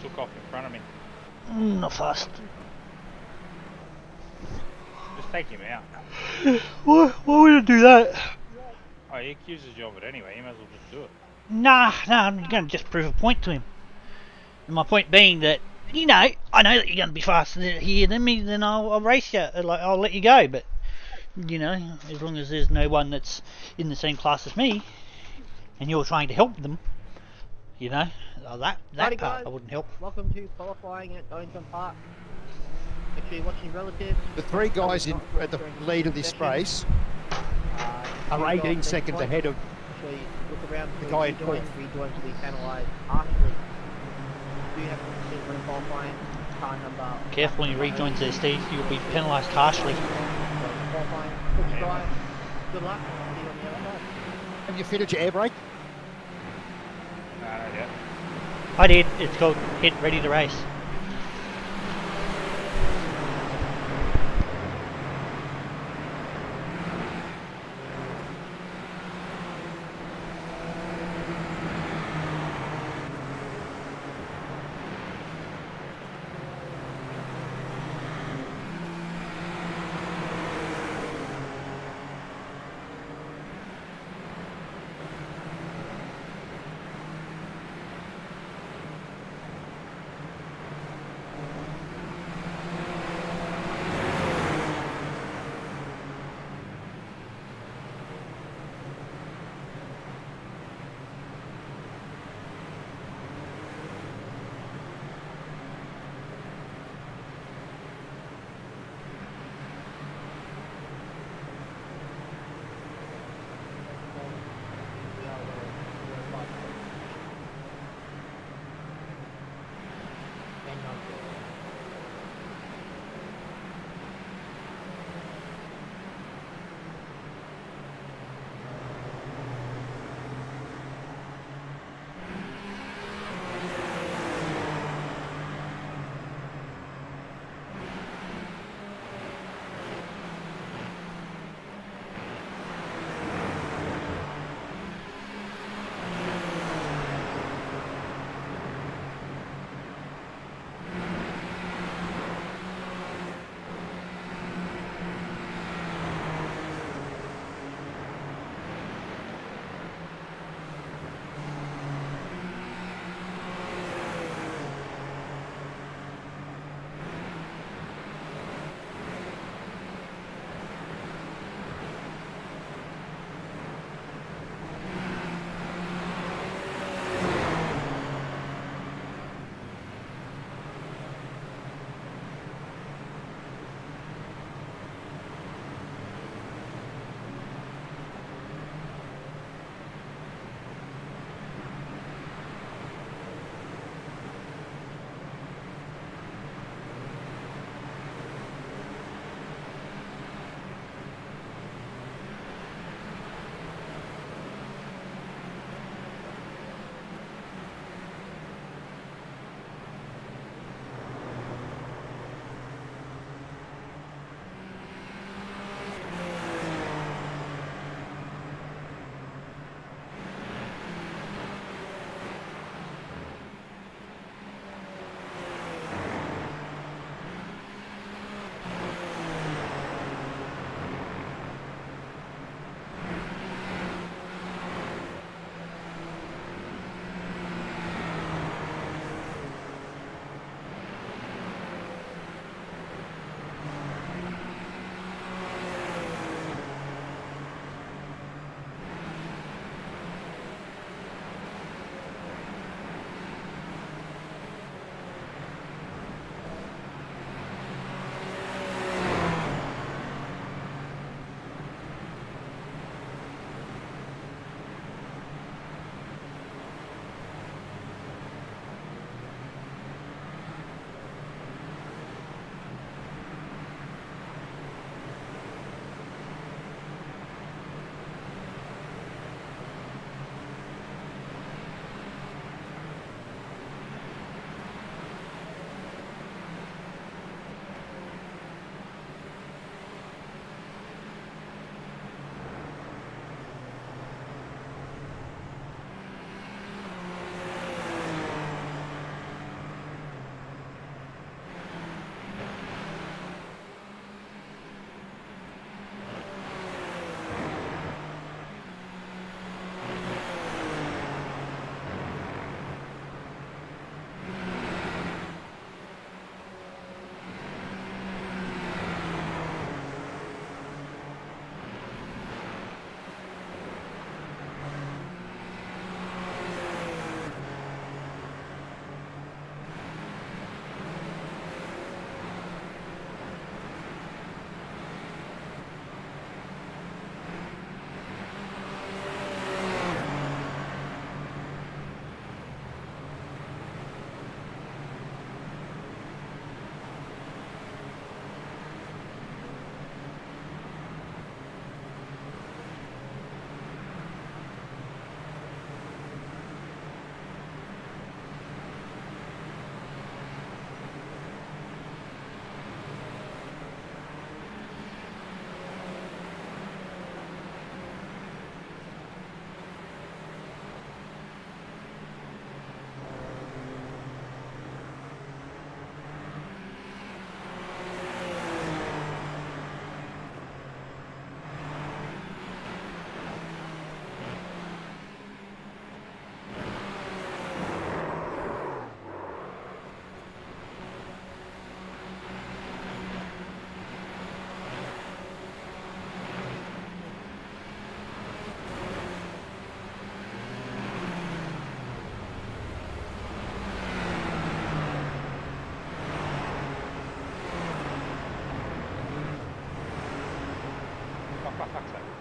took off in front of me. Not fast. Just take him out. Why would I do that? Oh, he accuses you of it anyway. You might as well just do it. Nah, I'm going to just prove a point to him. And my point being that, you know, I know that you're going to be faster here than me, then I'll race you. Like, I'll let you go, but, you know, as long as there's no one that's in the same class as me, and you're trying to help them, you know, that Howdy part guys. I wouldn't help. Welcome to qualifying at Donington Park. Make sure you're watching relatives. The three guys at the lead of this race are 18 seconds ahead of Actually, look around the for guy in rejoins. front. Rejoins will be penalised harshly. Do you have to see when qualifying? Car number. Careful when you rejoin there, Steve, you'll be penalised harshly. Qualifying. Good drive. Good luck. See you on the other side. Have you fitted your air brake? No, not yet. I did. It's called Hit Ready to Race.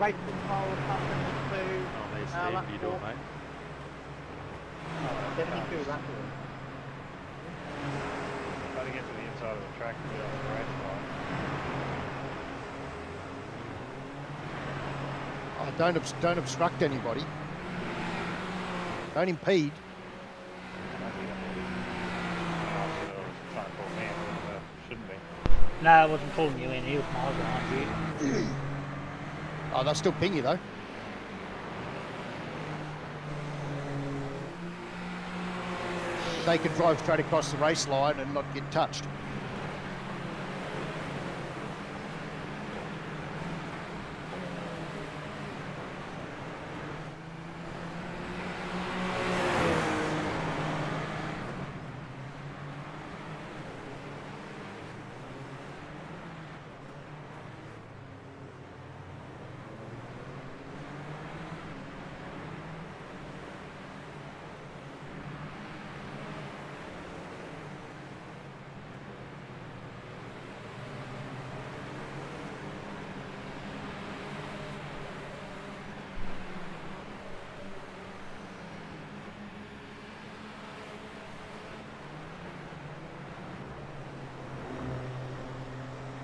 race control coming into Oh, hey Steve, lap you doing, 4. mate? 72 lap 4. Try to get to the inside of the track and get on the race line. Oh, don't obstruct anybody. Don't impede. Trying to pull me in, but shouldn't be. No, I wasn't calling you in. He was miles behind you. Oh, they'll still ping you though. They can drive straight across the race line and not get touched.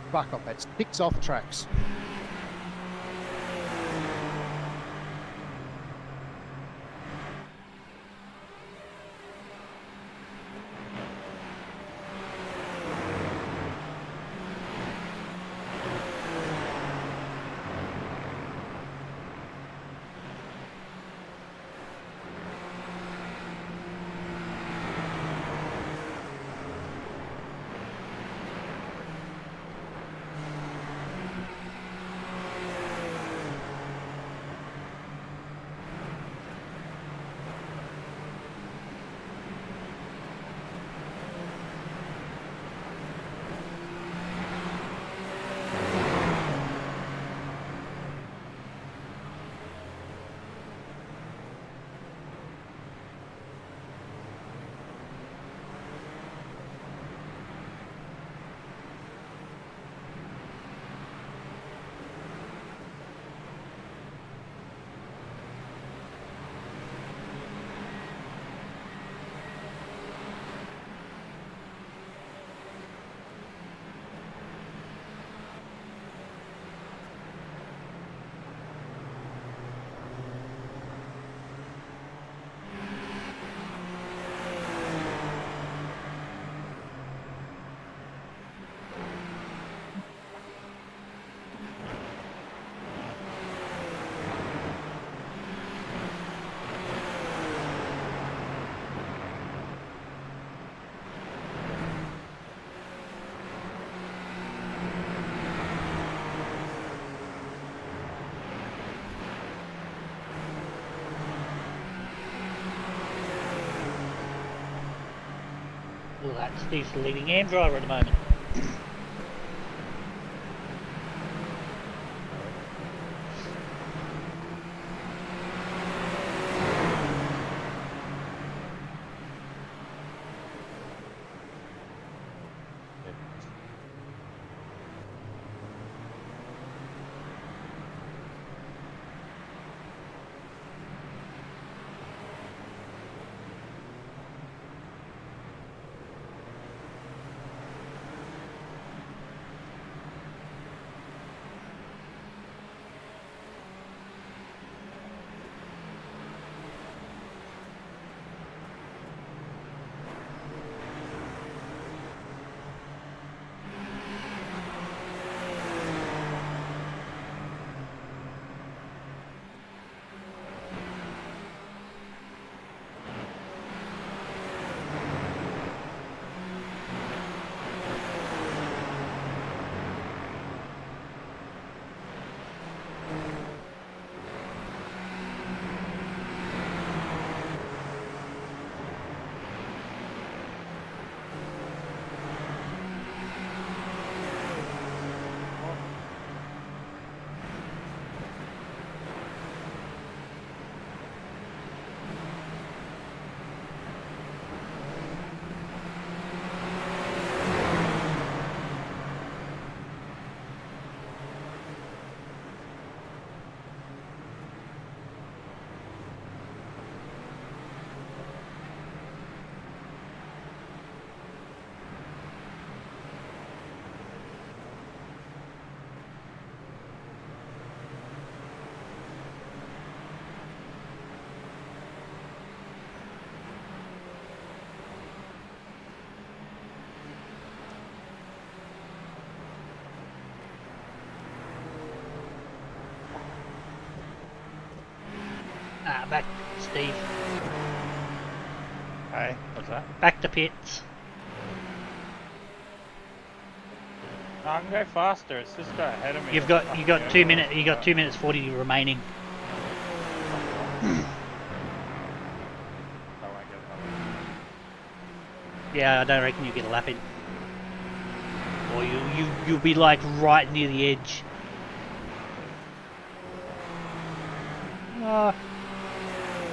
Fuck off, that's 6 off tracks. Well, that's Steve's the leading AM driver at the moment. back, Steve. Hey, what's that? Back to pits. No, I can go faster. It's this guy ahead of me. You that's got fucking 2 over. minutes. You got 2 minutes 40 remaining. I won't get another. Yeah, I don't reckon you get a lap in. Or you'll be like right near the edge. Yeah,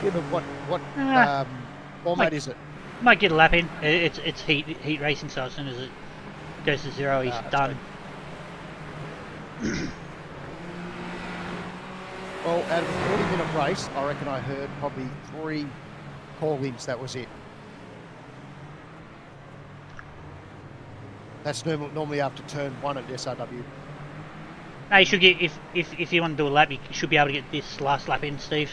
but what format is it? Might get a lap in. It's heat racing, so as soon as it goes to 0, he's That's done. Well, out of a 40-minute race, I reckon I heard probably 3 call-ins. That was it. That's normally after turn 1 at SRW. No, you should get if you want to do a lap, you should be able to get this last lap in, Steve.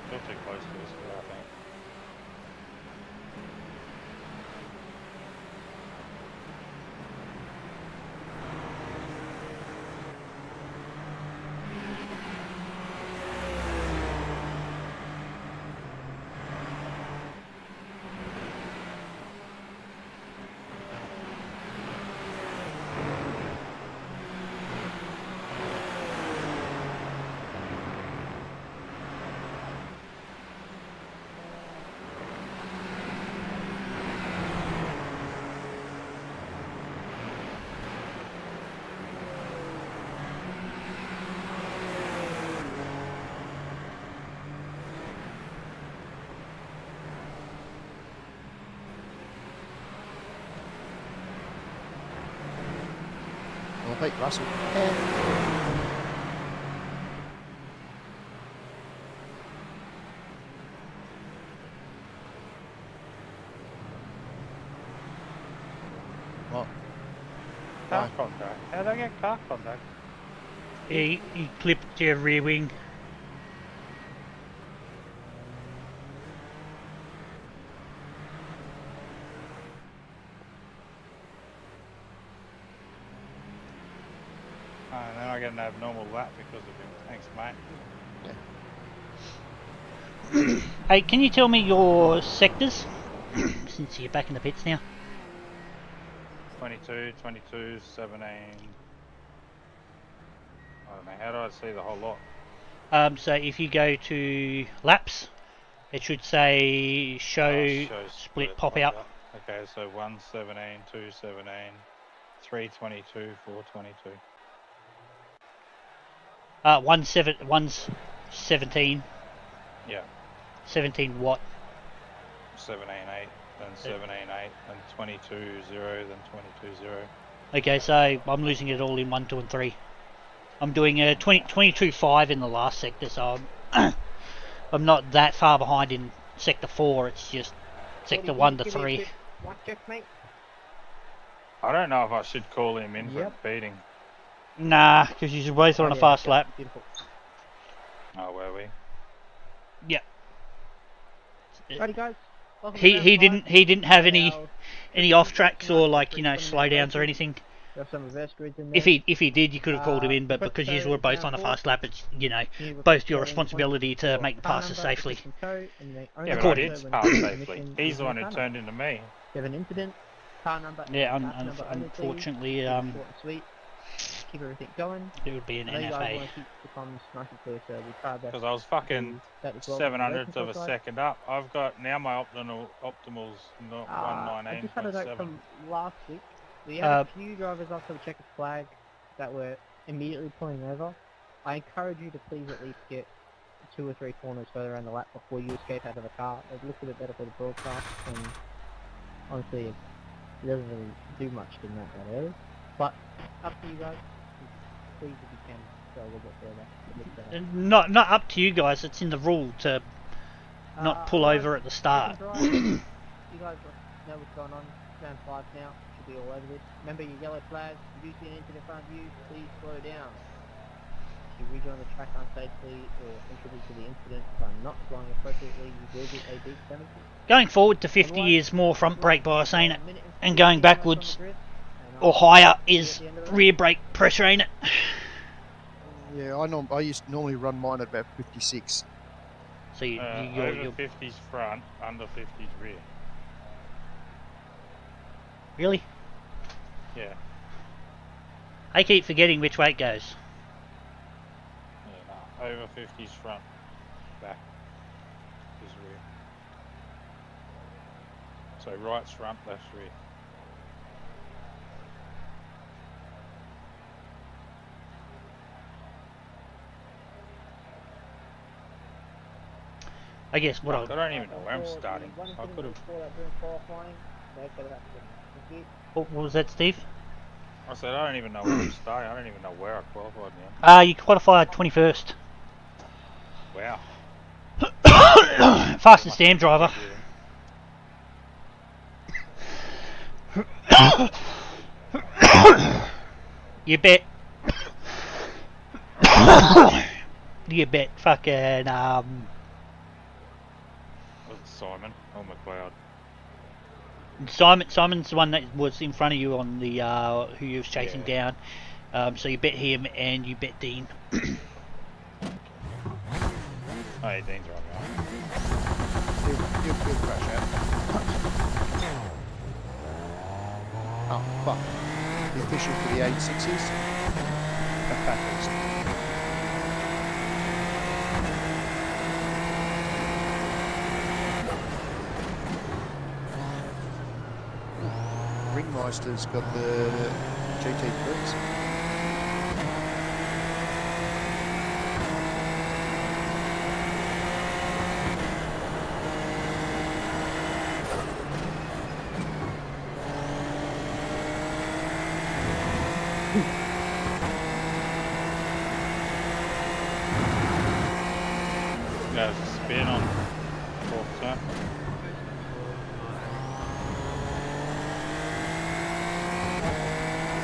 Still too close to this, I think. I'll beat Russell. What? Car contact. How'd I get car contact? He clipped your rear wing. And then I get an abnormal lap because of him. Thanks, mate. Hey, can you tell me your sectors? Since you're back in the pits now. 22, 22, 17. I don't know. How do I see the whole lot? So if you go to laps, it should say show split pop out. Okay, so 117, 217, 322, 422. 1's 17. Yeah. 17 what? 17, 8, then 17, 8, then 22, 0, then 22, 0. Okay, so I'm losing it all in 1, 2 and 3. I'm doing a 22.5 in the last sector, so I'm not that far behind in sector 4, it's just sector 1 to 3. What checkmate? I don't know if I should call him in Yep. for beating. Nah, because you're both on a fast lap. Beautiful. Oh, were we? Yeah. Righty guys. Welcome to He round 5. he didn't have Now, any off tracks or like slowdowns or anything. we have some reverse grids in there. If he did, you could have called him in, but because you were both on a fast lap, it's both your responsibility to make the passes safely. Yeah, but I Recorded. did pass safely. He's the one who turned into me. You have an incident. Car number. Yeah, lap number only, please. unfortunately, Keep it short and sweet. Keep everything going. it would be an I know you guys NFA. want to keep the comms nice and clear, so we try our best. Because I was fucking that as well. 700th of a second up. I've got now my optimal's not I 119.7. just had a note from last week. We had a few drivers after the checkered flag that were immediately pulling over. I encourage you to please at least get 2 or 3 corners further around the lap before you escape out of the car. It looks a bit better for the broadcast, and honestly, it doesn't really do much in that early. But up to you guys. Please, if you can, go a little bit further. It looks better. Not up to you guys. It's in the rule to not pull guys, over at the start. you guys know what's going on. Round 5 now. Should be all over this. Remember your yellow flags. If you see an incident in front of you, please slow down. If you rejoin the track unsafely or contribute to the incident by not slowing appropriately, you will get a deep penalty. Going forward to 50 is more front brake bias, ain't it? And going backwards, or higher is rear brake pressure, ain't it? Yeah, I used to normally run mine at about 56. So Over 50s front, under 50s rear. Really? Yeah. I keep forgetting which way it goes. Yeah, no. Over 50s front, back is rear. So right's front, left's rear. I guess what I don't even know where I'm starting. I could have. What was that, Steve? I said I don't even know where I'm starting. I don't even know where I qualified now. You qualified 21st. Wow. Fastest damn driver. You bet. You bet. Fucking Was it Simon or McLeod? Simon's the one that was in front of you on the who you was chasing down. So you bet him and you bet Dean. Oh, yeah, Dean's right. He'll crash out. Oh, fuck. The official for the 86s. Backwards. Ringmeister's got the GT3s. There's a spin on fourth turn.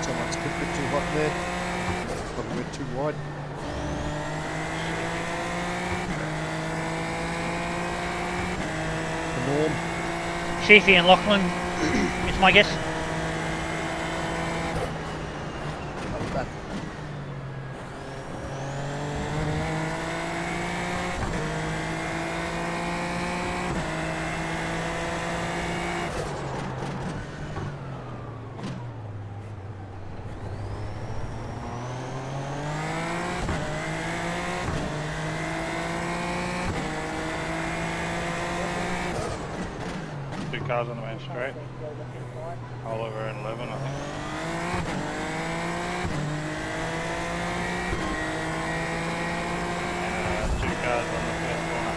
Someone's a bit too hot there. Probably went too wide. The norm. Sheafy and Lachlan, it's my guess. Comes back. Two cars on the main straight. Oliver and 11, I think. And two cars on the first corner.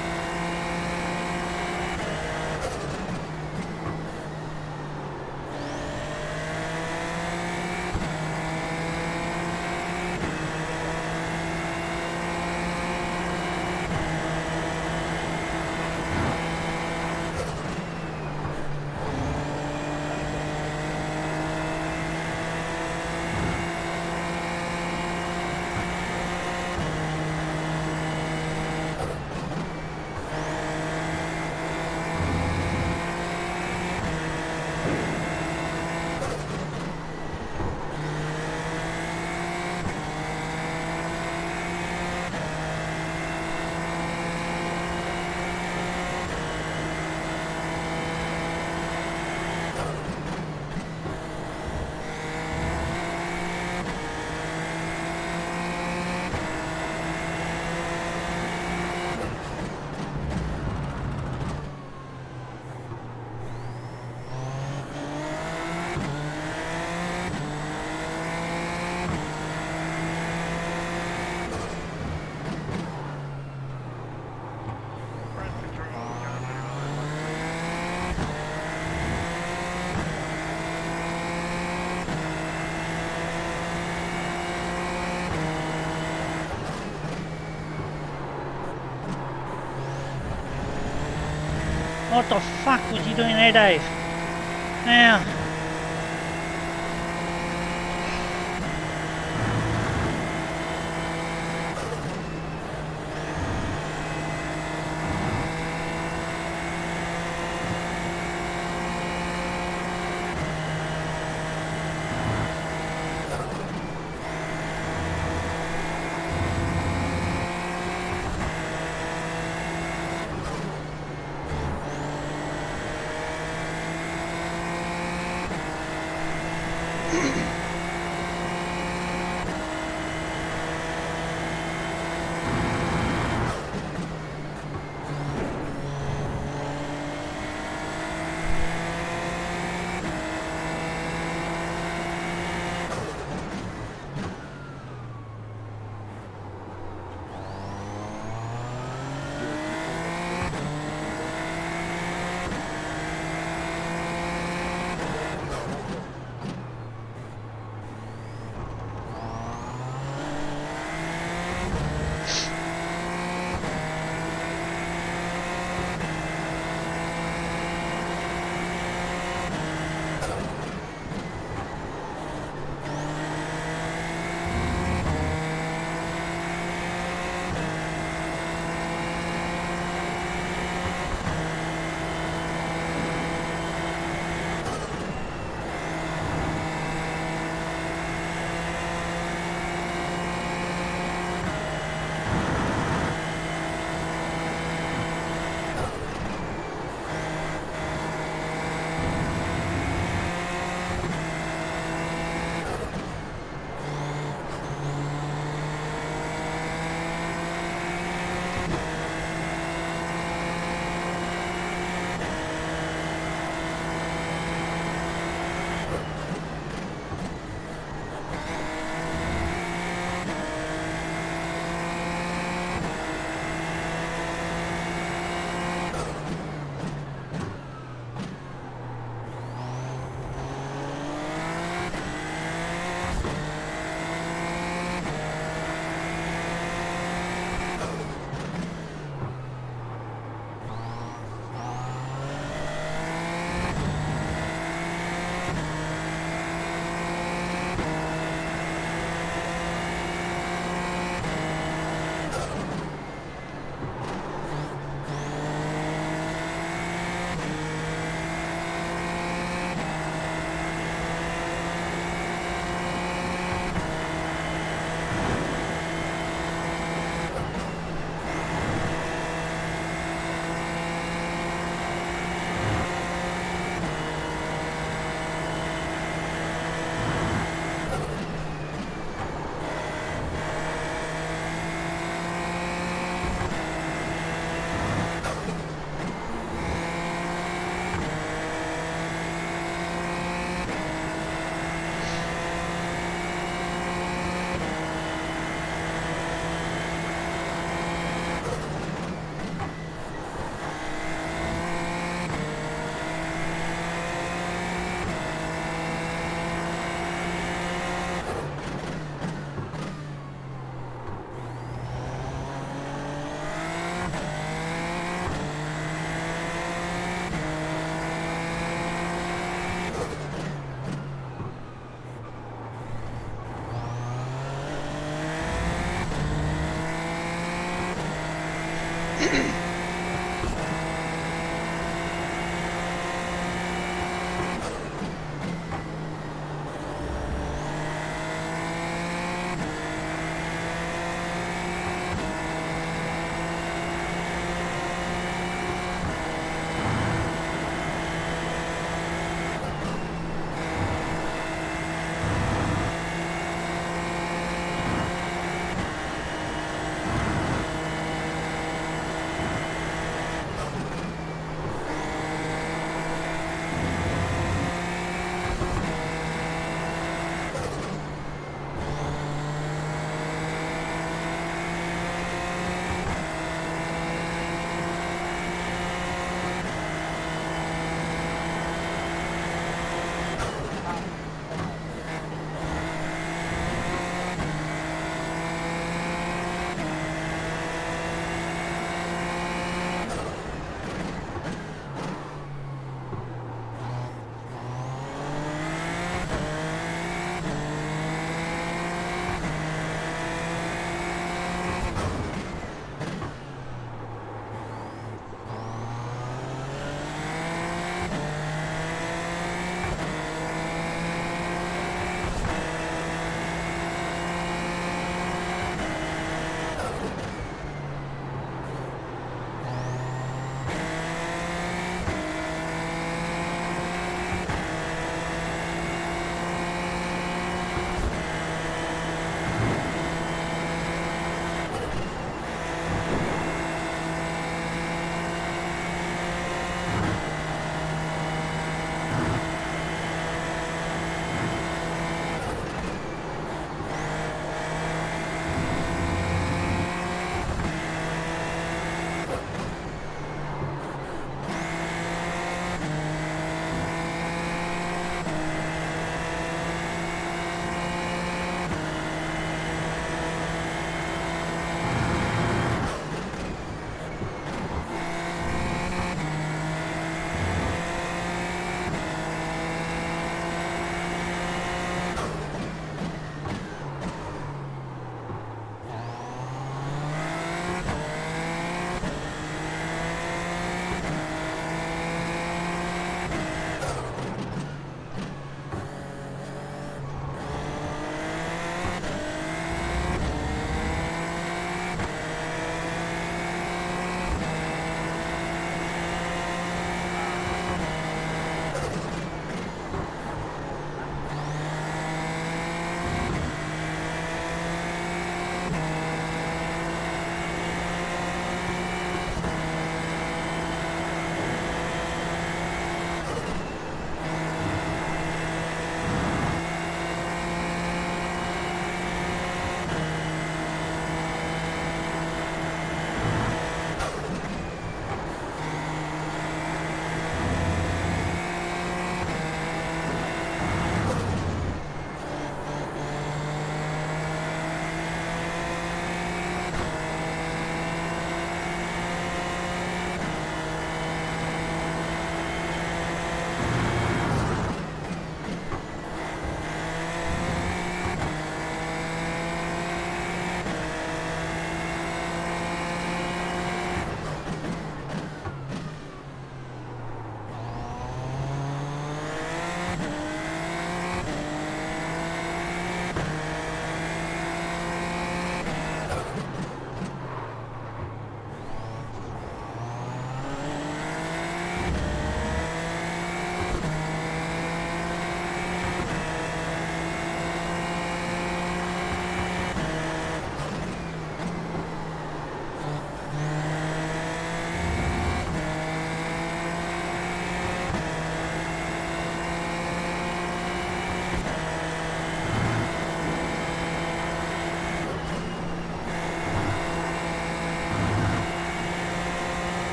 What the fuck was you doing there, Dave? Now.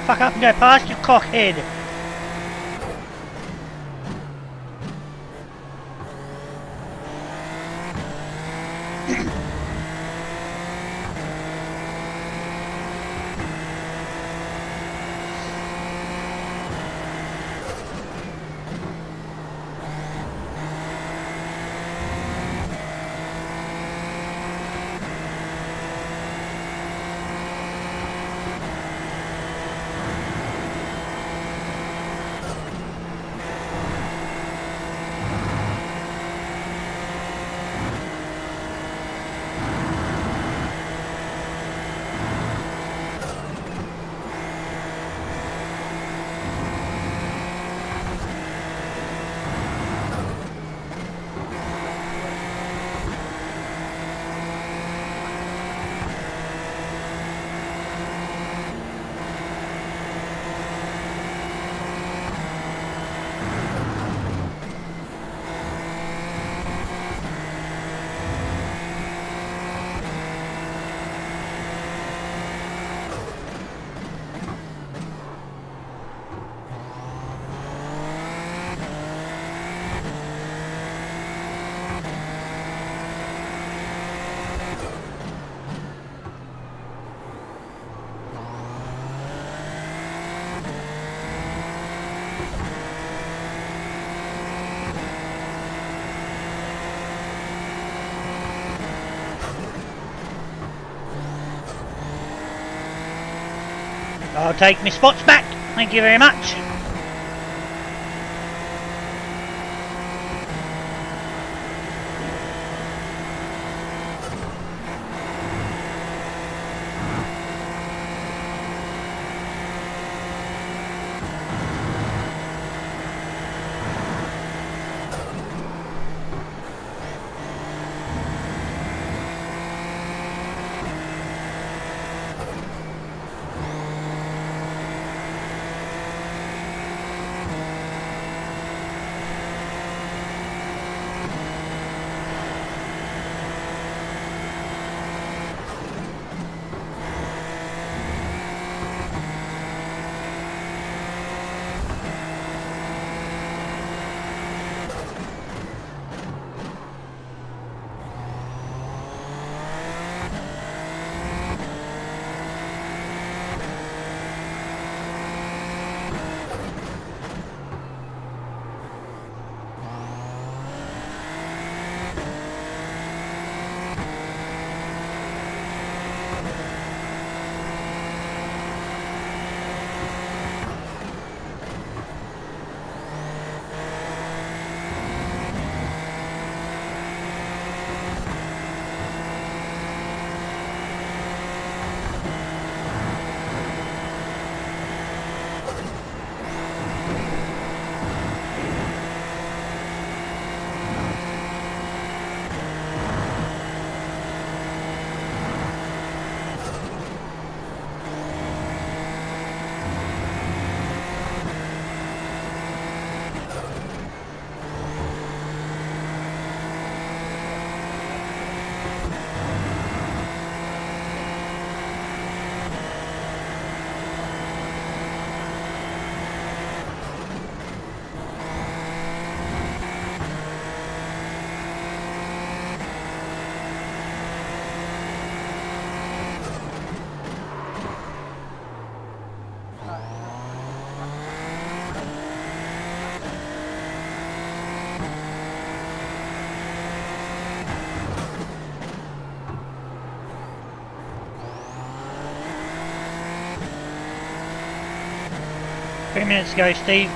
fuck up and go past, you cockhead. I'll take my spots back. Thank you very much. Three minutes ago, Steve.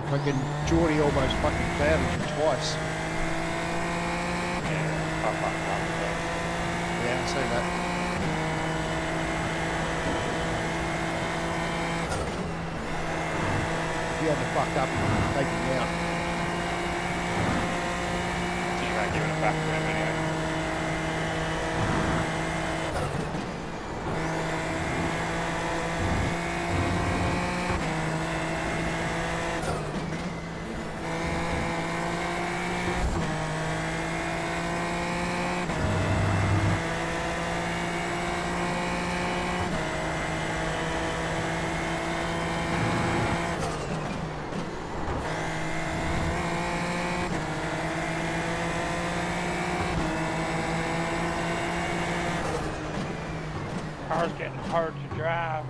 Fucking Geordie almost fucking clouded you twice. Yeah, I see that. If you hadn't fucked up, you'd take him out. You ain't giving it back to him anyway. car's getting hard to drive.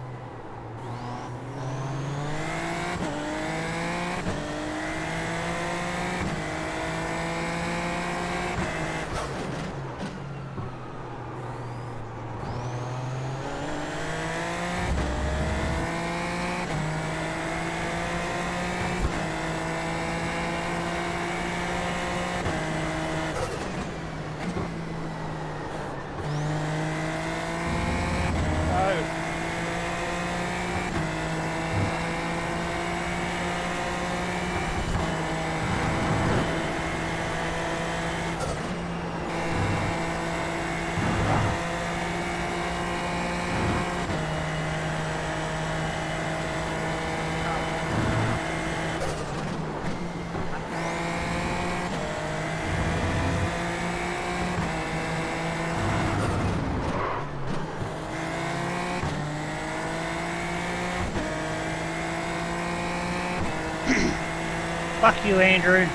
Fuck you, Andrew.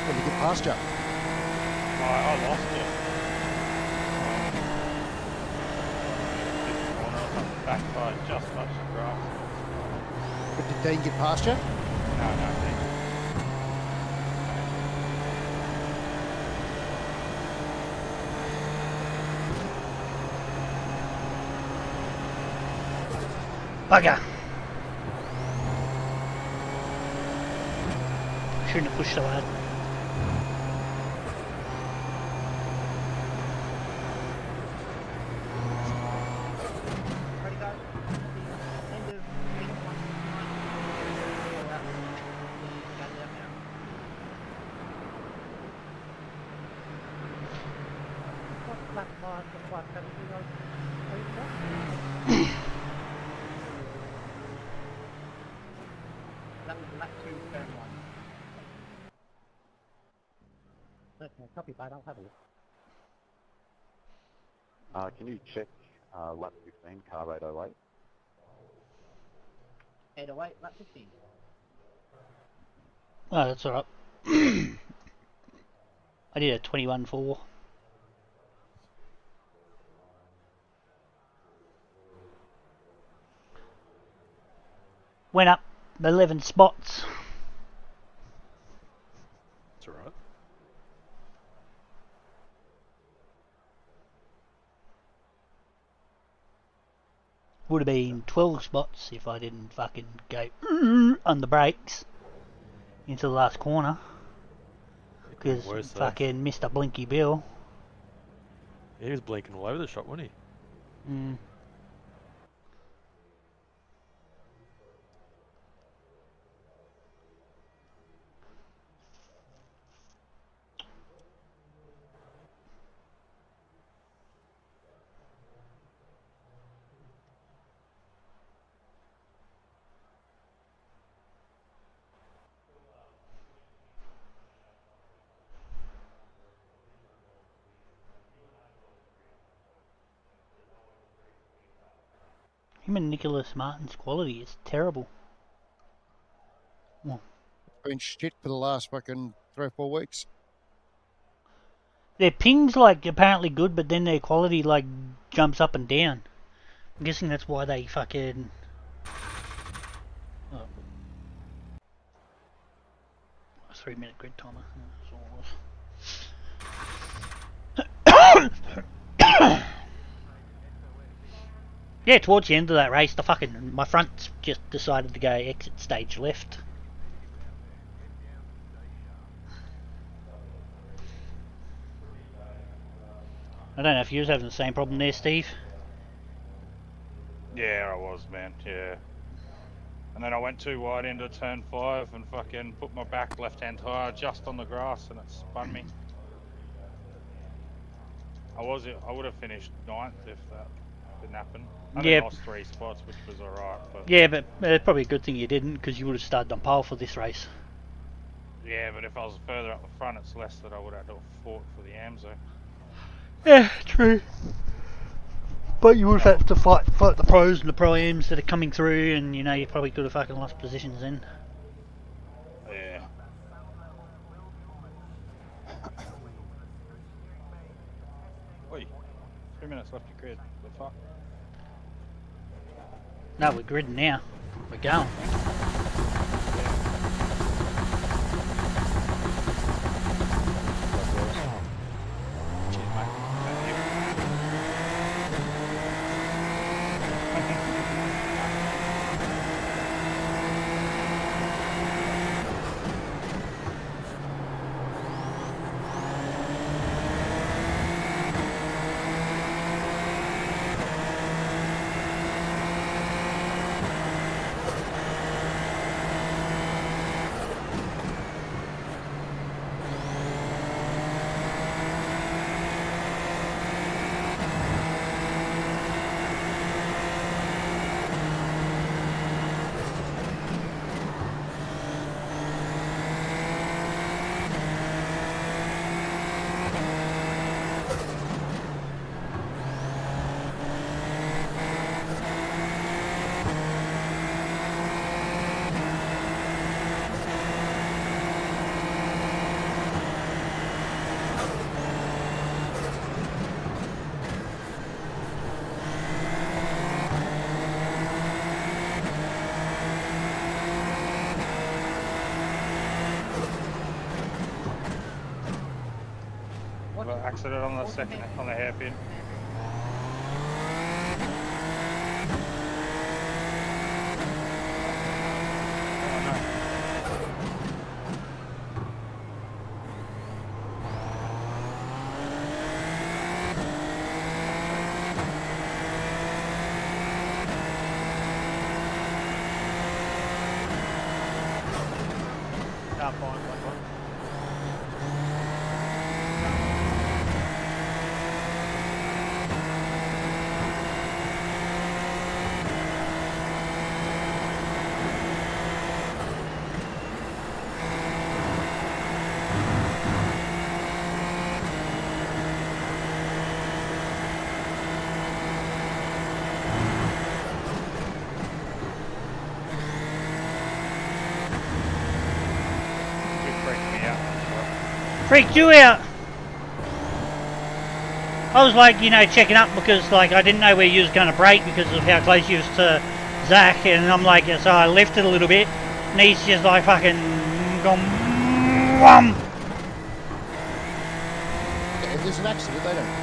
When you get past you. I lost it. Backside just touched the grass. But did Dean get past you? No, Dean. Bugger. Shouldn't have pushed so hard. Ready, guys? The end of week 1 tonight. Got that now. What's lap 5 and 570, guys? Are you done? That was lap 2, turn 1. Okay, copy, bud. I'll have a look. Can you check lap 15, carb 808? 808, lap 15. Oh, that's alright. I did a 21.4. Went up 11 spots. That's alright. Would have been 12 spots if I didn't fucking go on the brakes into the last corner. Because fucking Mr. Blinky Bill. Yeah, he was blinking all over the shop, wasn't he? Him and Nicholas Martin's quality is terrible. Been shit for the last fucking 3 or 4 weeks. Their ping's like apparently good, but then their quality like jumps up and down. I'm guessing that's why they fucking. Oh. 3-minute grid timer. That's all it was. Yeah, towards the end of that race, my front just decided to go exit stage left. I don't know if you was having the same problem there, Steve. Yeah, I was, man. Yeah. And then I went too wide into turn 5 and fucking put my back left-hand tyre just on the grass, and it spun me. I would have finished 9th if that didn't happen. I Yeah. lost 3 spots, which was alright. But Yeah, but it's probably a good thing you didn't, because you would have started on pole for this race. yeah, but if I was further up the front, it's less that I would have had to have fought for the AMSO. Yeah, true. But you would have had to fight the pros and the pro-ams that are coming through, and you know you probably could have fucking lost positions then. Yeah. Oi, 3 minutes left to grid. The fuck? No, we're gridding now. We're going. Cheers, mate. Thank you. Accident on the hairpin. Freaked you out. I was like, you know, checking up because like I didn't know where you was going to brake because of how close you was to Zach, and I'm like, so I left it a little bit, and he's just like fucking gone. Wham! Yeah, if there's an accident, they don't.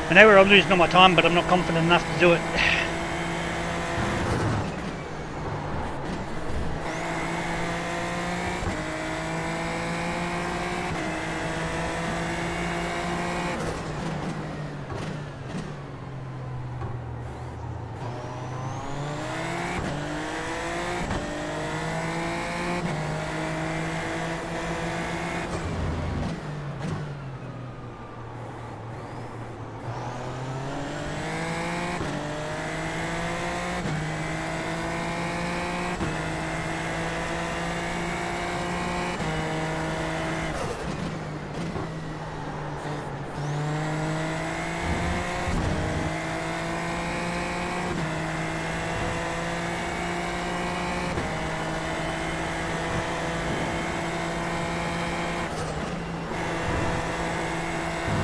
I know where I'm losing all my time, but I'm not confident enough to do it.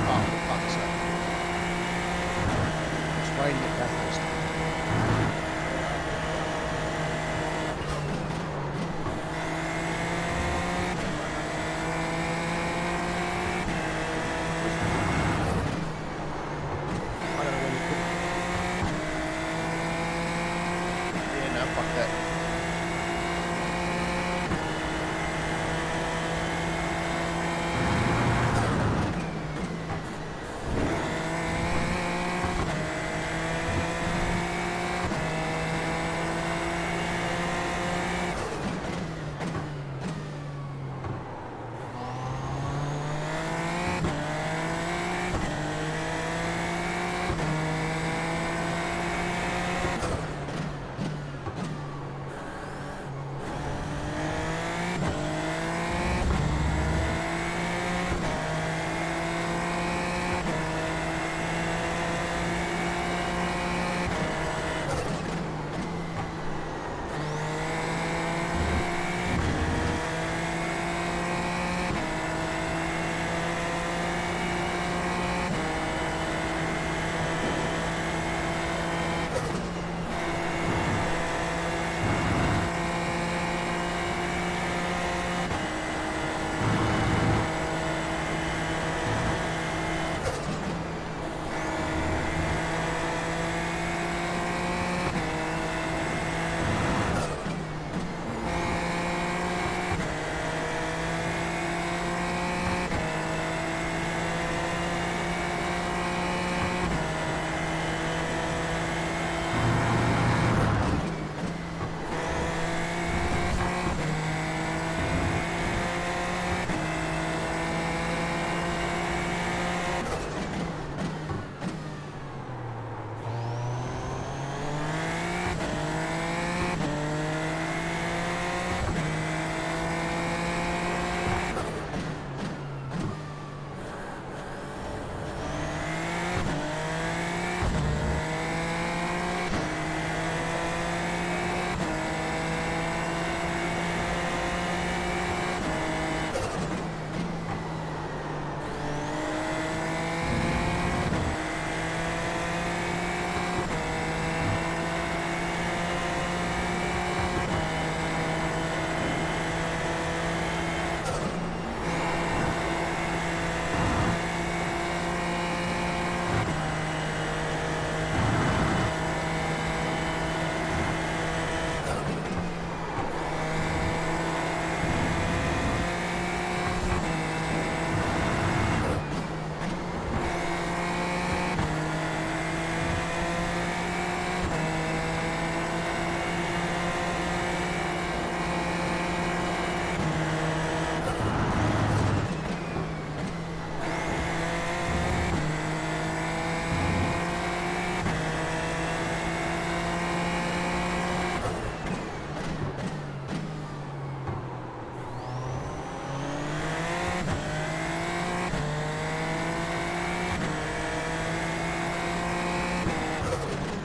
Oh, for fuck's sake. It's raining at Bathurst. I don't know when you put Yeah, no, fuck that.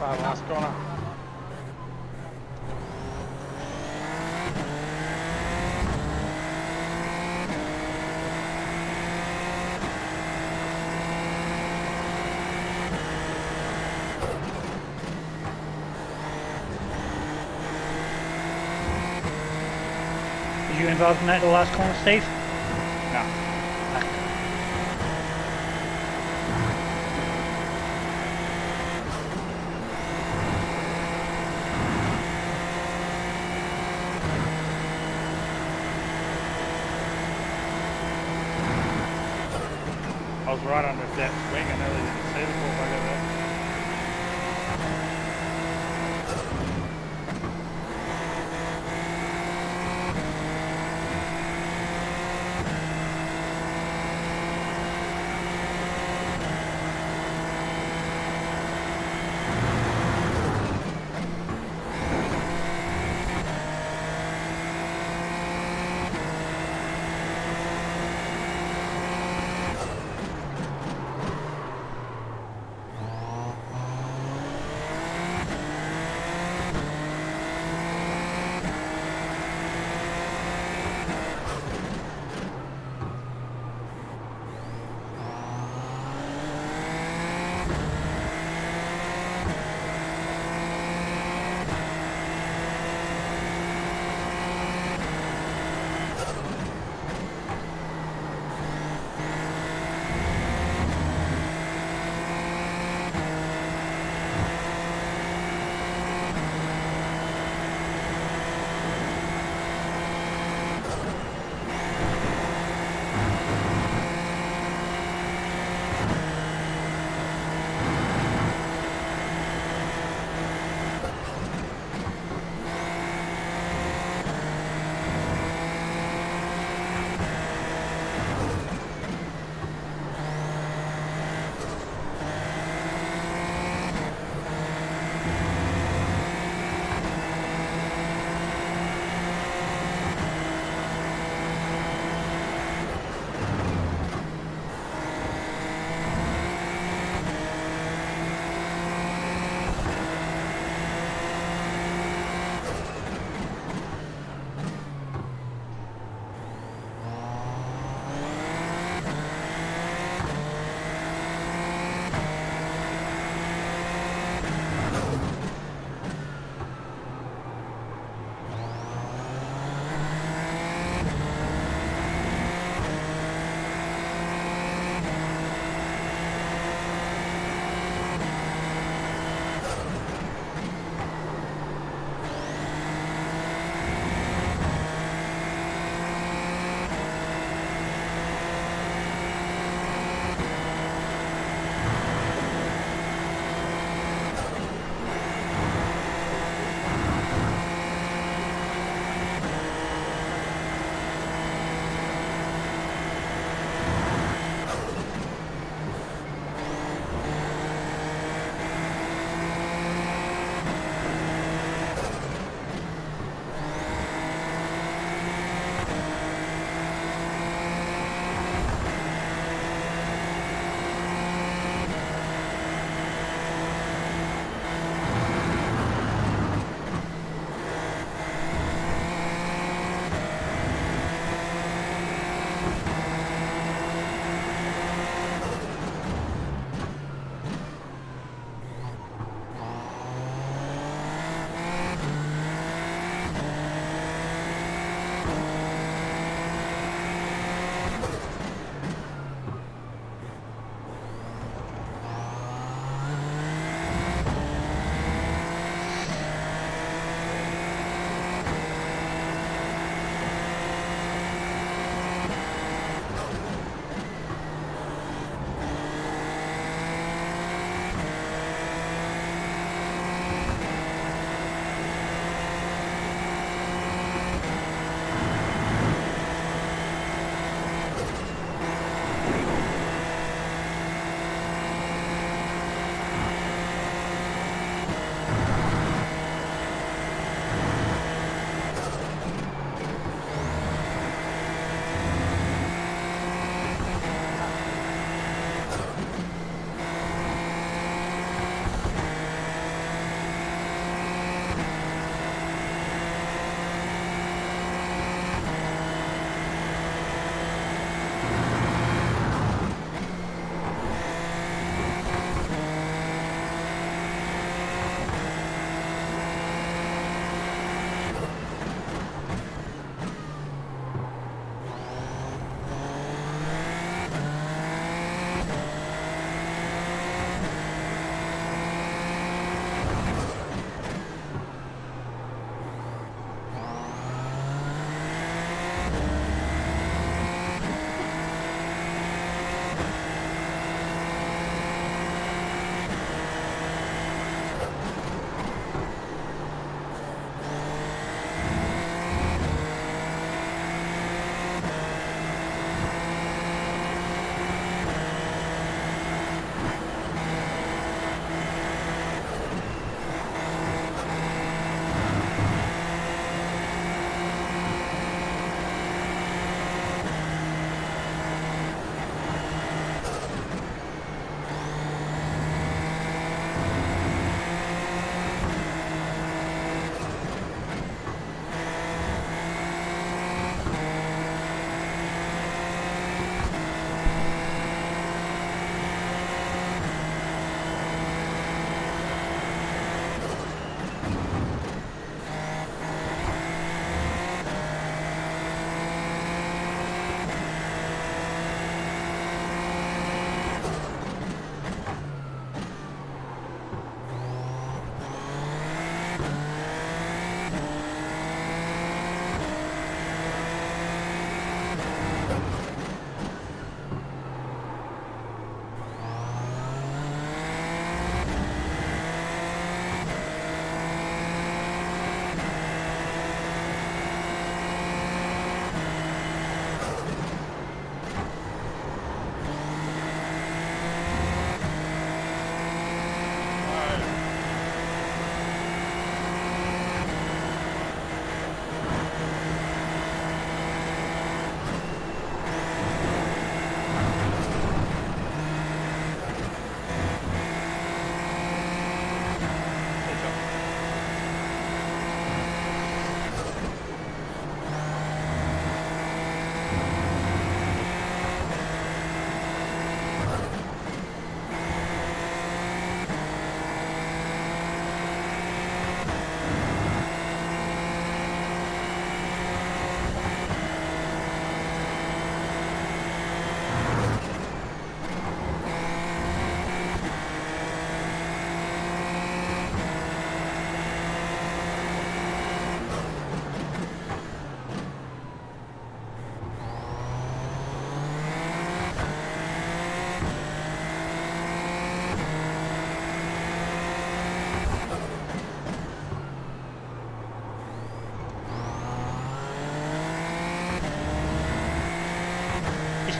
Last corner. Were you involved in that, the last corner, Steve? No. I was right under that swing and nearly didn't see the poor bugger there.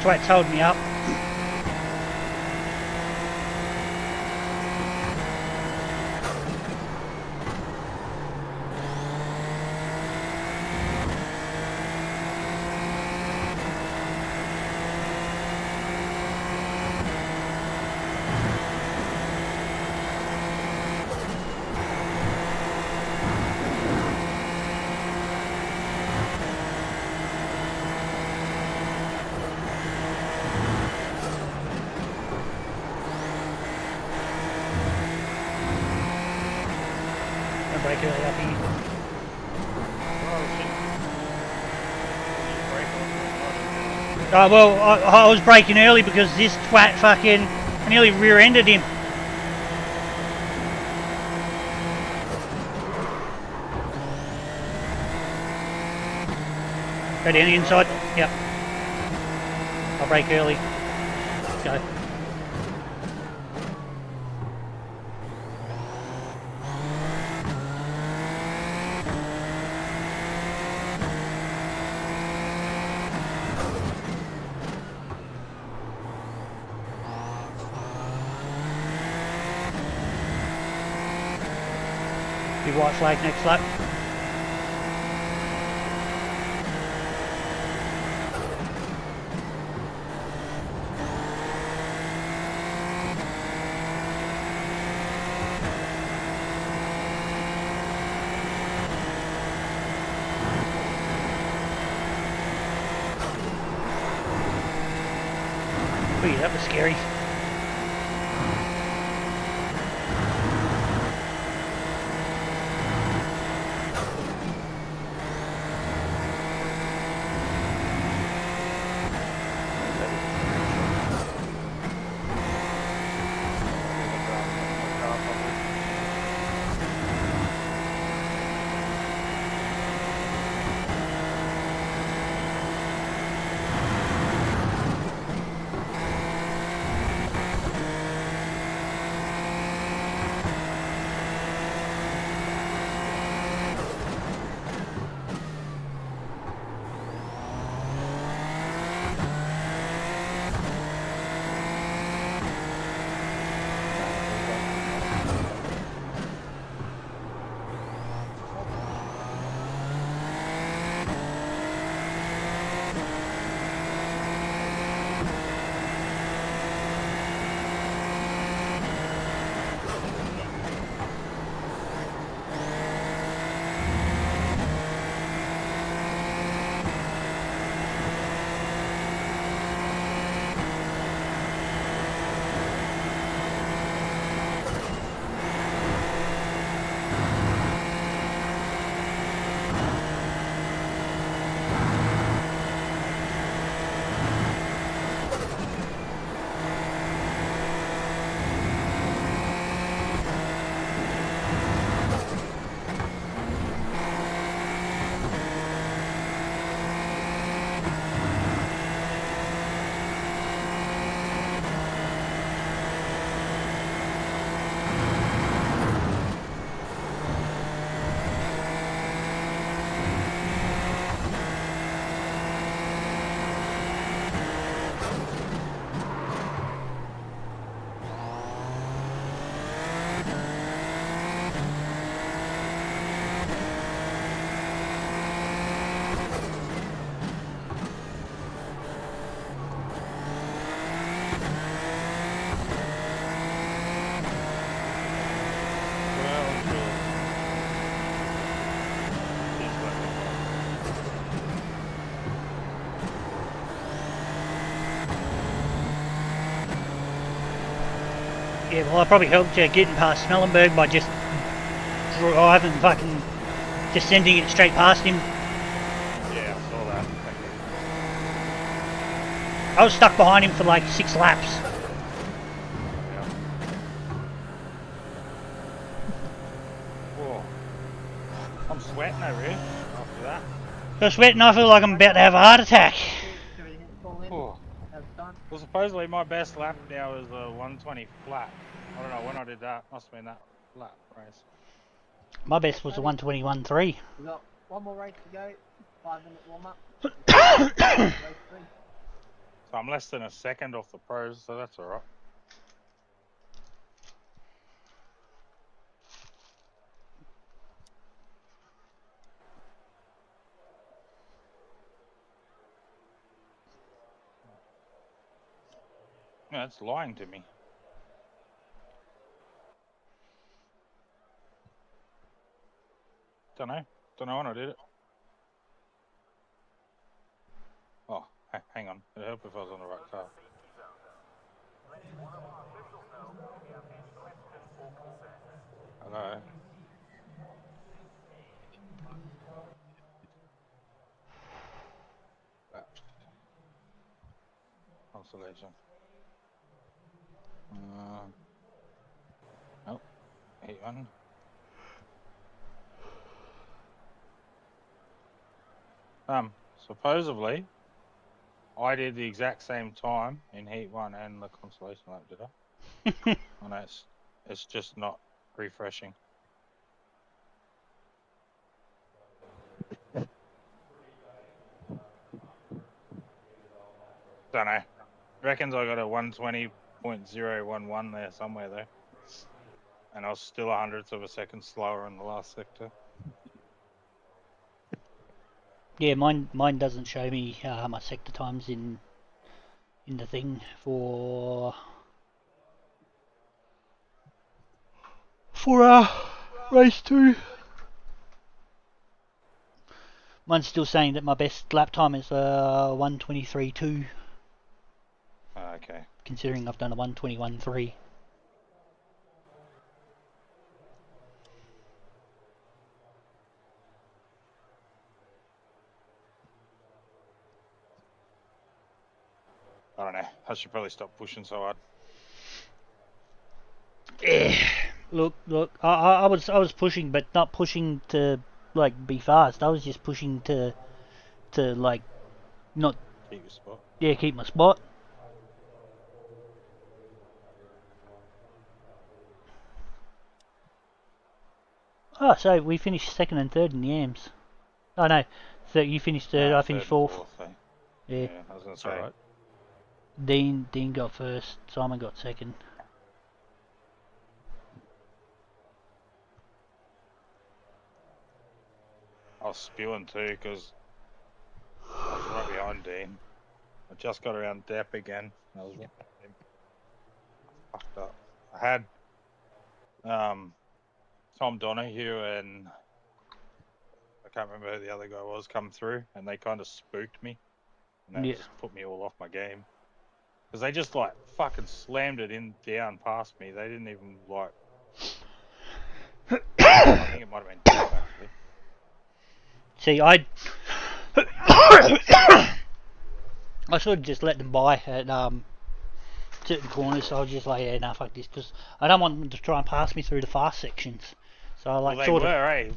twat's holding me up. Brake early up here. Oh well, I was braking early because this twat fucking I nearly rear-ended him. Go down the inside. Yep. I'll brake early. Go. Big white flag next lap. Ooh, that was scary. Yeah, well I probably helped you getting past Smellenberg by just driving fucking, just sending it straight past him. Yeah, I saw that. Thank you. I was stuck behind him for like 6 laps. Yeah. Whoa. I'm sweating over here after that. You're sweating, I feel like I'm about to have a heart attack. Oh. Well, supposedly my best lap now is a 120 flat. I don't know when I did that. Must have been that lap race. My best was a 121.3. We've got one more race to go, 5-minute warm up. So So I'm less than a second off the pros, so that's alright. No, it's lying to me. Don't know when I did it. Oh, hang on. It'd help if I was on the right car. Hello. Consolation. Oh, hate one. Supposedly, I did the exact same time in Heat 1 and the Consolation lap, did I? I know it's just not refreshing. Don't know. Reckons I got a 120.011 there somewhere though. And I was still 100ths of a second slower in the last sector. Yeah, mine doesn't show me my sector times in the thing for race 2. Mine's still saying that my best lap time is 1:23.2. Okay. Considering I've done a 1:21.3. I don't know. I should probably stop pushing so hard. Yeah. Look. I was pushing, but not pushing to like be fast. I was just pushing to like not. Keep your spot. Yeah, keep my spot. Oh, so we finished second and third in the AMs. Oh no, so you finished third. I finished fourth. Yeah. I was gonna say. Right. Dean got first. Simon got second. I was spewing too because I was right behind Dean. I just got around Depp again. I was fucked up. I had Tom Donahue and I can't remember who the other guy was come through, and they kind of spooked me, and that just put me all off my game. Because they just like fucking slammed it in down past me. They didn't even like. I think it might have been Depp actually. See, I sort of just let them by at certain corners, so I was just like, yeah, nah, fuck this, because I don't want them to try and pass me through the fast sections. So I like Well, they were, eh?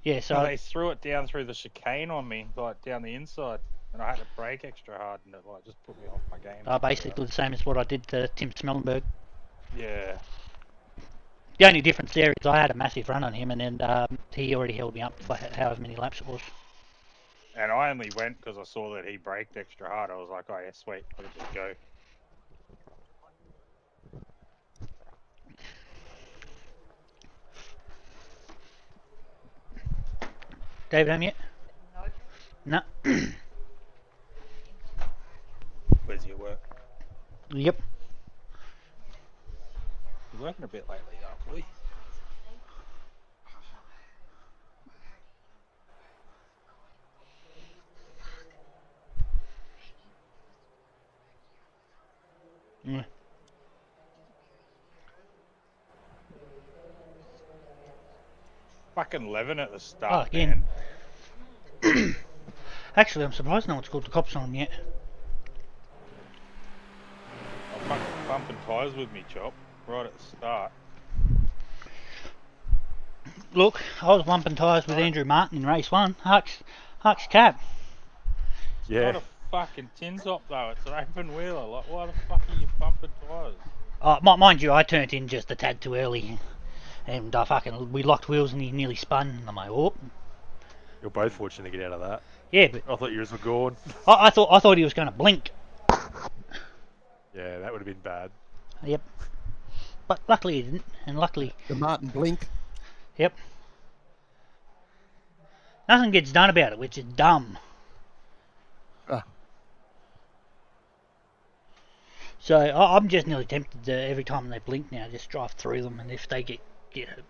Yeah, so they threw it down through the chicane on me, like down the inside, and I had to brake extra hard, and it like just put me off my game. Basically the same as what I did to Tim Smellenberg. Yeah. The only difference there is I had a massive run on him, and then he already held me up for however many laps it was. And I only went because I saw that he braked extra hard. I was like, oh yeah, sweet, I can just go. David home yet? No. Where's your work? Yep. You're working a bit lately, aren't we? Yeah. Fucking 11 at the start, again. man. Actually, I'm surprised no one's called the cops on him yet. I'm fucking bumping tyres with me, Chop, right at the start. Look, I was bumping tyres with Andrew Martin in race 1. Huck's cap. Yeah. It's not a fucking tin top though, it's an open wheeler. Like, why the fuck are you bumping tyres? Mind you, I turned in just a tad too early. And we locked wheels and he nearly spun. And I'm like, oh. You're both fortunate to get out of that. Yeah, but I thought yours were gone. I thought he was going to blink. Yeah, that would have been bad. Yep. But luckily he didn't, and luckily... The Martin Blink. Yep. Nothing gets done about it, which is dumb. Ah. So I'm just nearly tempted to, every time they blink now, just drive through them, and if they get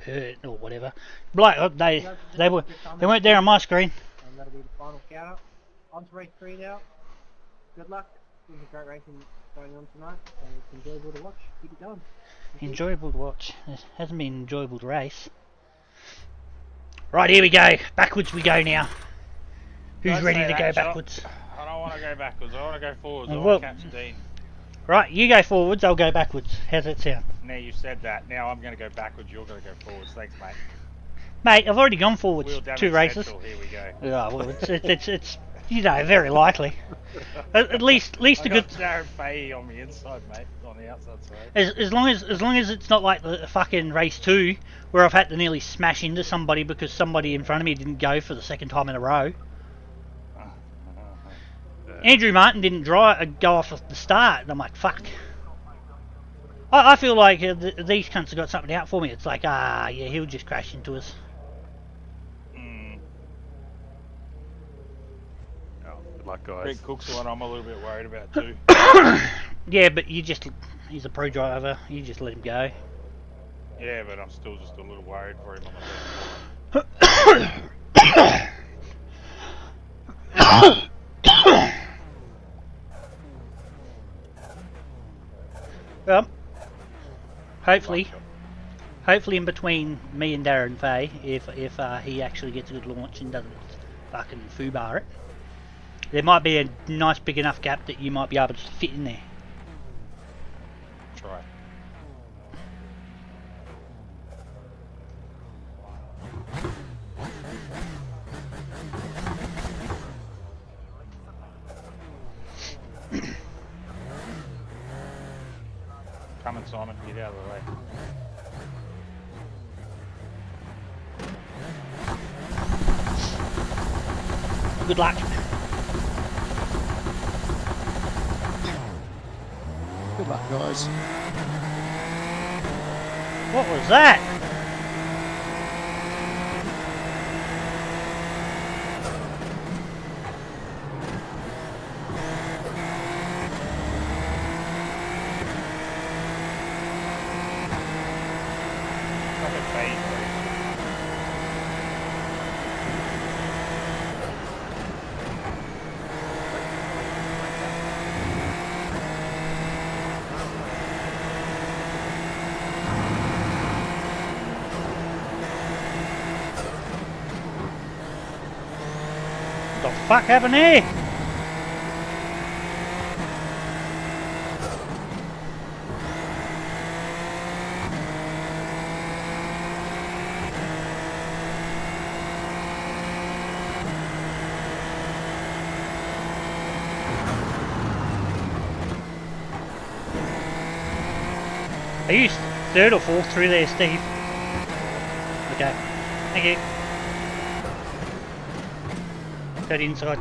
hurt or whatever, like they weren't there on my screen. And that'll be the final count-up. On to race 3 now. Good luck. There's a great racing going on tonight, and it's enjoyable to watch. Keep it going. Enjoyable to watch. It hasn't been enjoyable to race. Right, here we go. Backwards we go now. Who's Don't ready say to that, go Chop. backwards? I don't want to go backwards. I want to go forwards. I Well, want to catch Dean. Right, you go forwards, I'll go backwards. How's that sound? Now you said that. Now I'm going to go backwards. You're going to go forwards. Thanks, mate. Mate, I've already gone forwards Wheel damage 2 races. central. Here we go. Oh, well, it's you know, very likely. At least I a got good. Darren Fahey on the inside, mate. On the outside, sorry. As long as it's not like the fucking race 2 where I've had to nearly smash into somebody because somebody in front of me didn't go for the second time in a row. Andrew Martin didn't go off at the start, and I'm like, fuck. I feel like these cunts have got something out for me. It's like, yeah, he'll just crash into us. Oh, good luck, guys. Greg Cook's the one I'm a little bit worried about too. Yeah, but he's a pro driver. You just let him go. Yeah, but I'm still just a little worried for him on the Well, hopefully in between me and Darren Fay, if he actually gets a good launch and doesn't fucking foobar it, there might be a nice big enough gap that you might be able to fit in there. Try. Come on, Simon, get out of the way. Good luck. Good luck, guys. What was that? Fucking Fahey, please. What the fuck happened here? Are you third or fourth through there, Steve? Okay. Thank you. Third inside.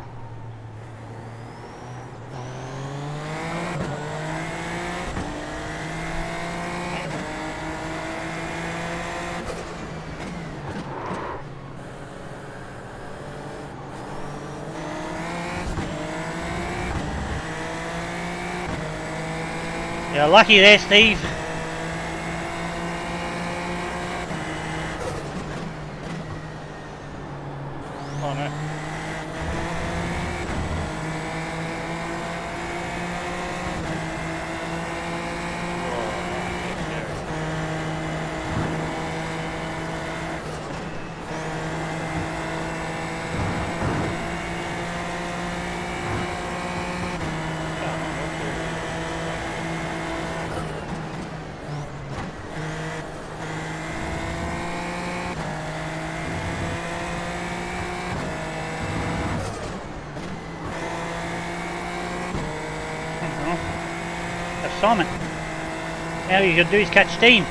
You're lucky there, Steve. Oh no. That's Simon. Now all you gotta do is catch steam.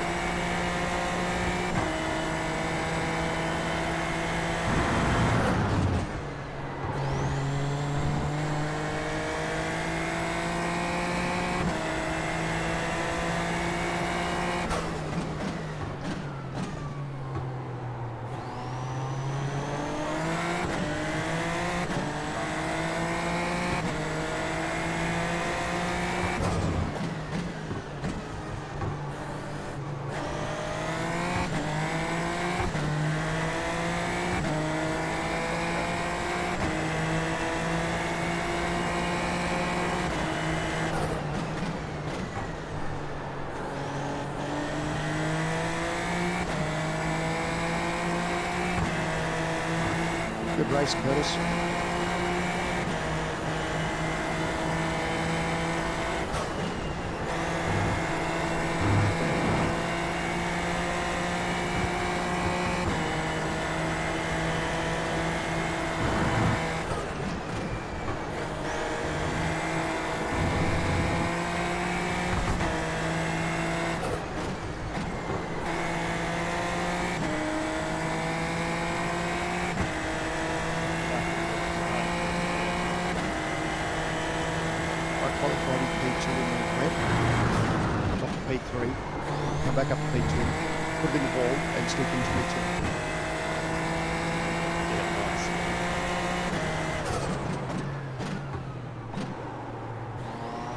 good race, Curtis. Qualified in P2 in the red, top of P3, come back up to P2, put it in the wall and still finish P2.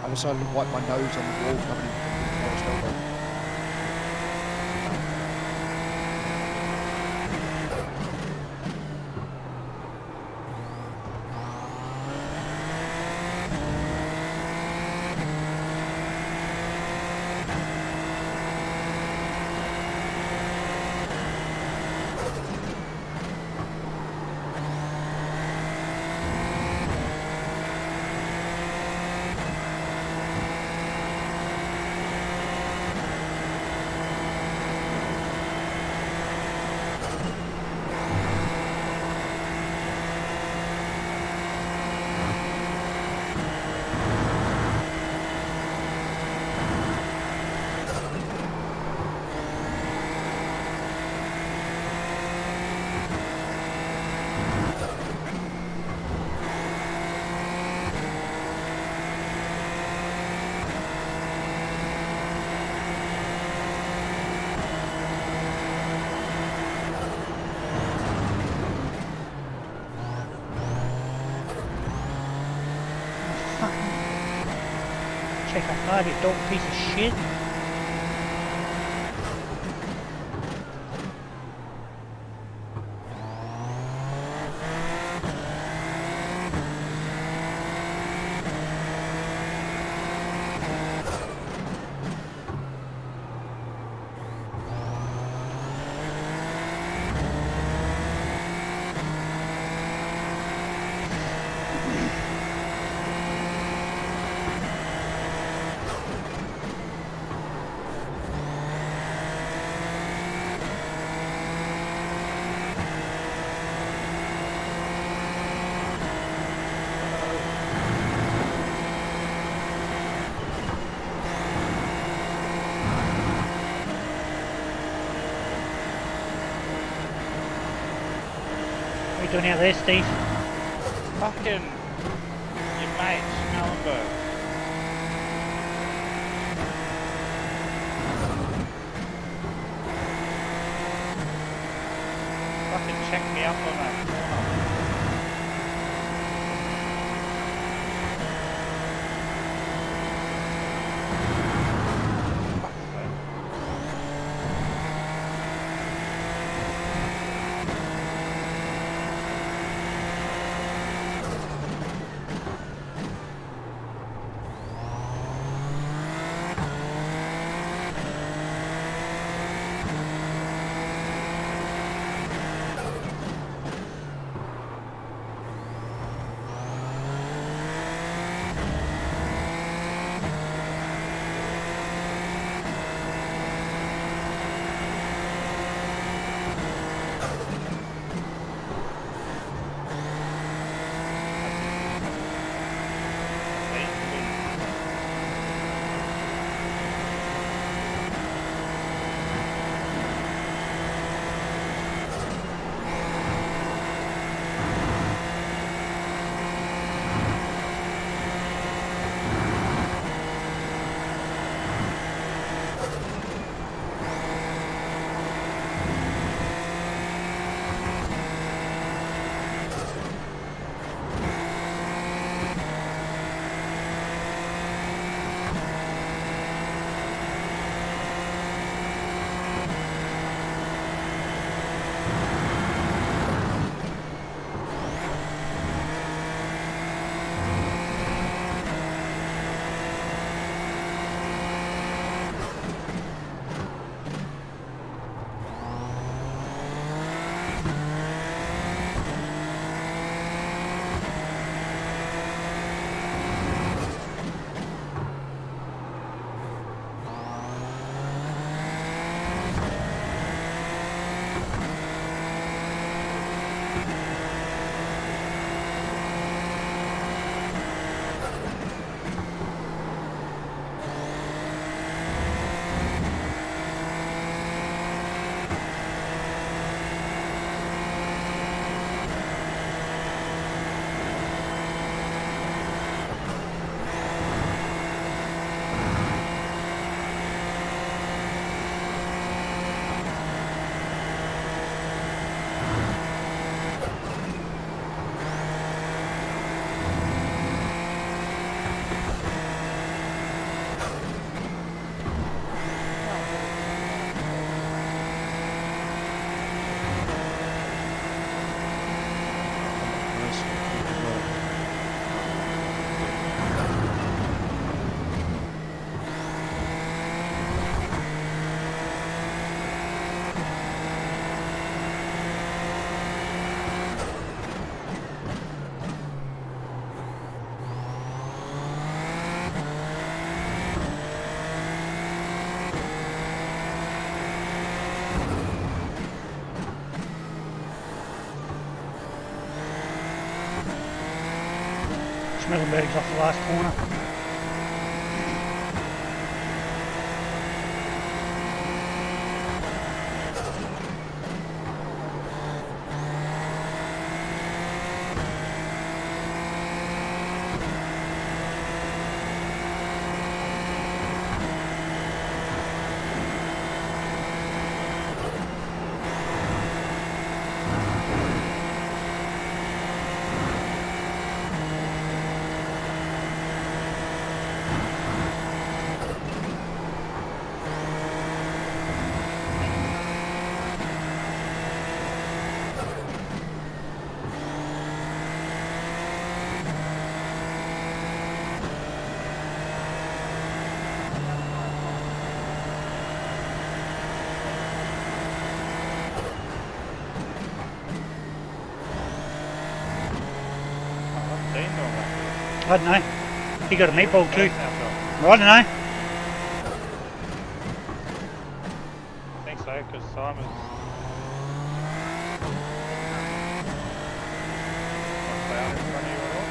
I decided to wipe my nose on the wall coming in from Forest Elbow. Check that card, you dog piece of shit. What are you doing out there, Steve? Fucking your mate, Schnellenberg. Fucking check me up on that corner. Fuck's sake. Schmellenberg's off the last corner. I don't know. He got a meatball too. I don't know. I think so, because Simon's not out in front of you at all.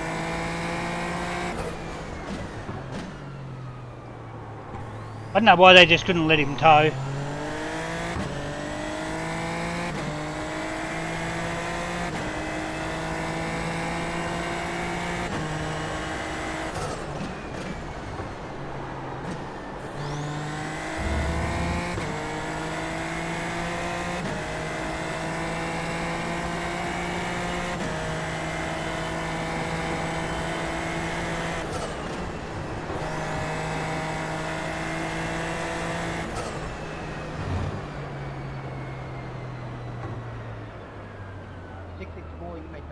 I don't know why they just couldn't let him tow. You may go.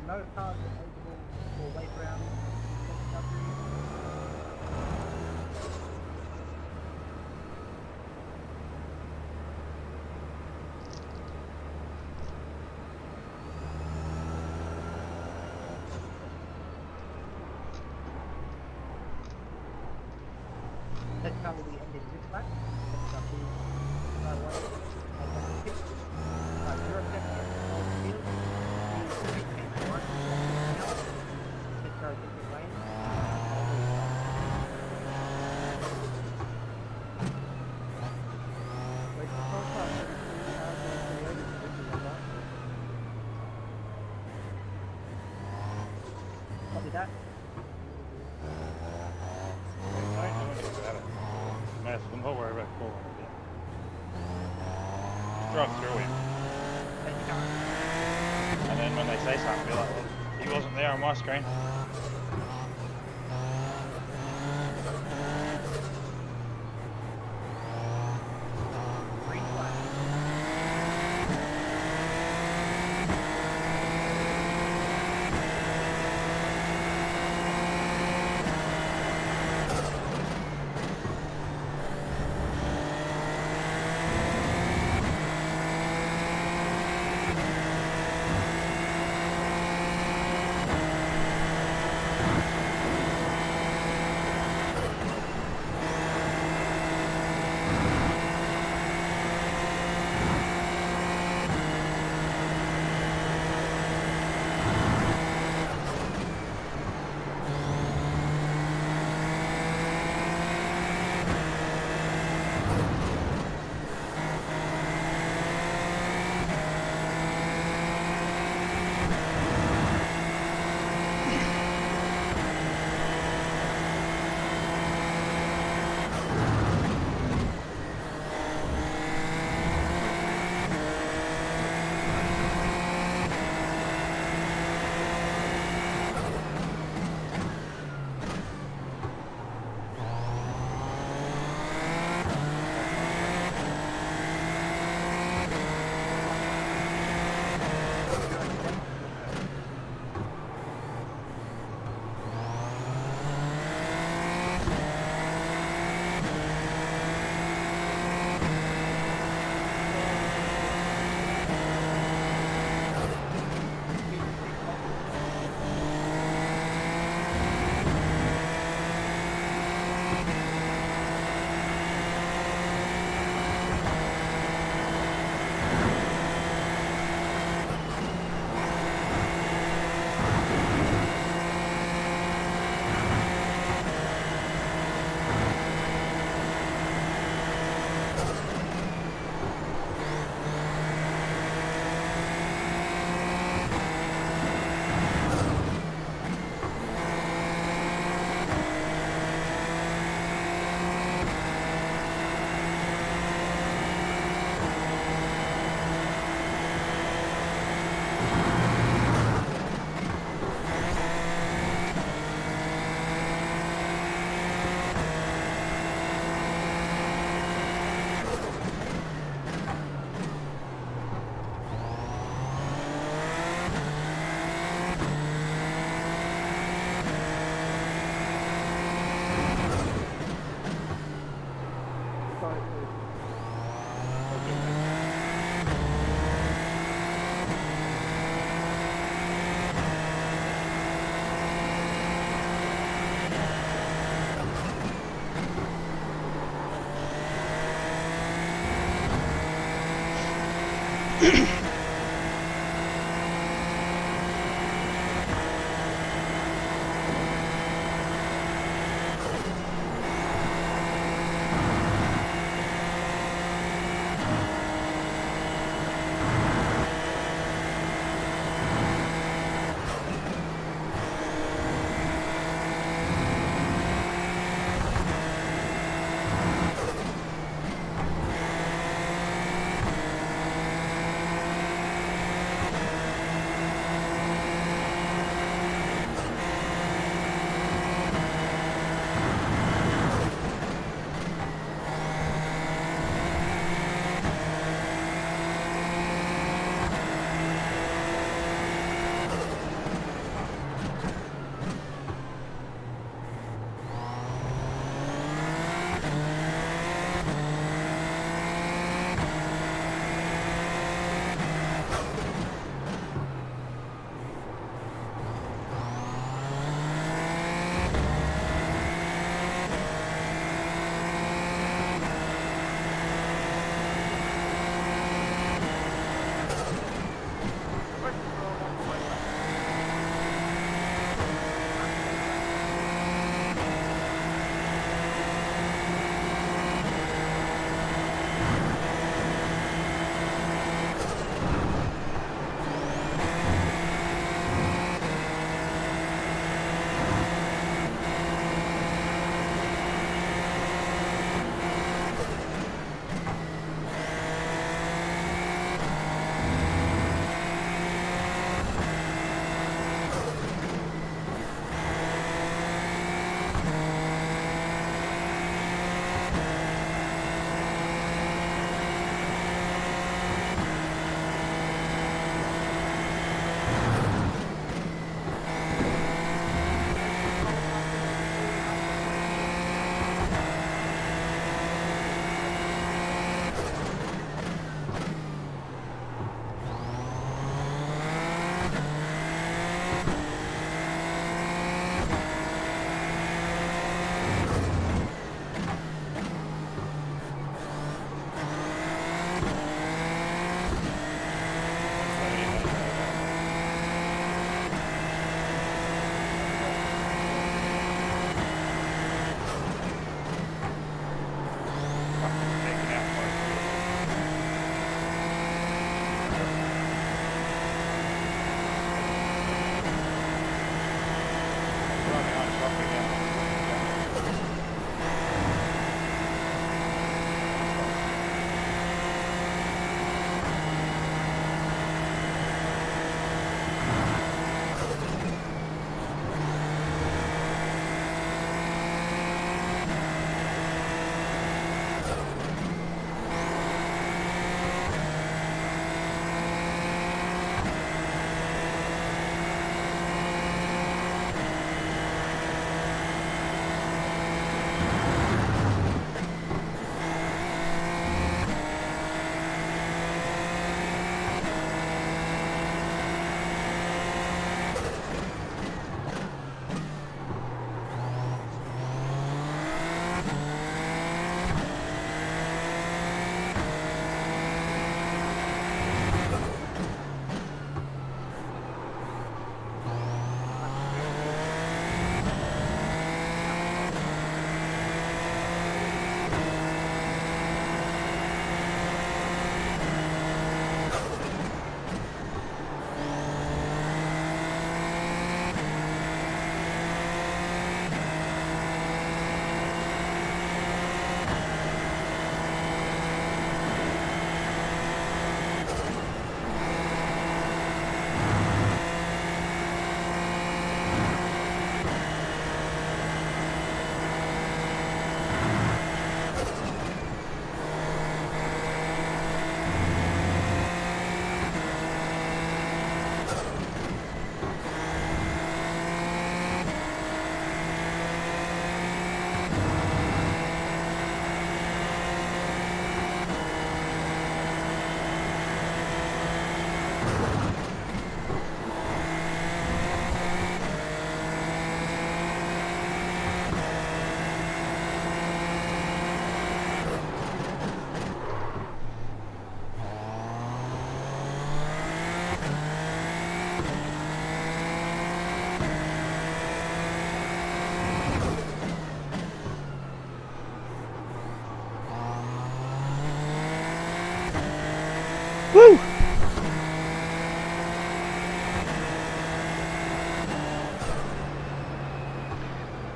No cars are eligible for late round. That's probably the end of this lap. That's probably by way of the pit. 0-7 field. Pit starts in the lane. Wait, copy that. I'm not worried about calling it yet. Drive through him. And then when they say something, be like, well, he wasn't there on my screen.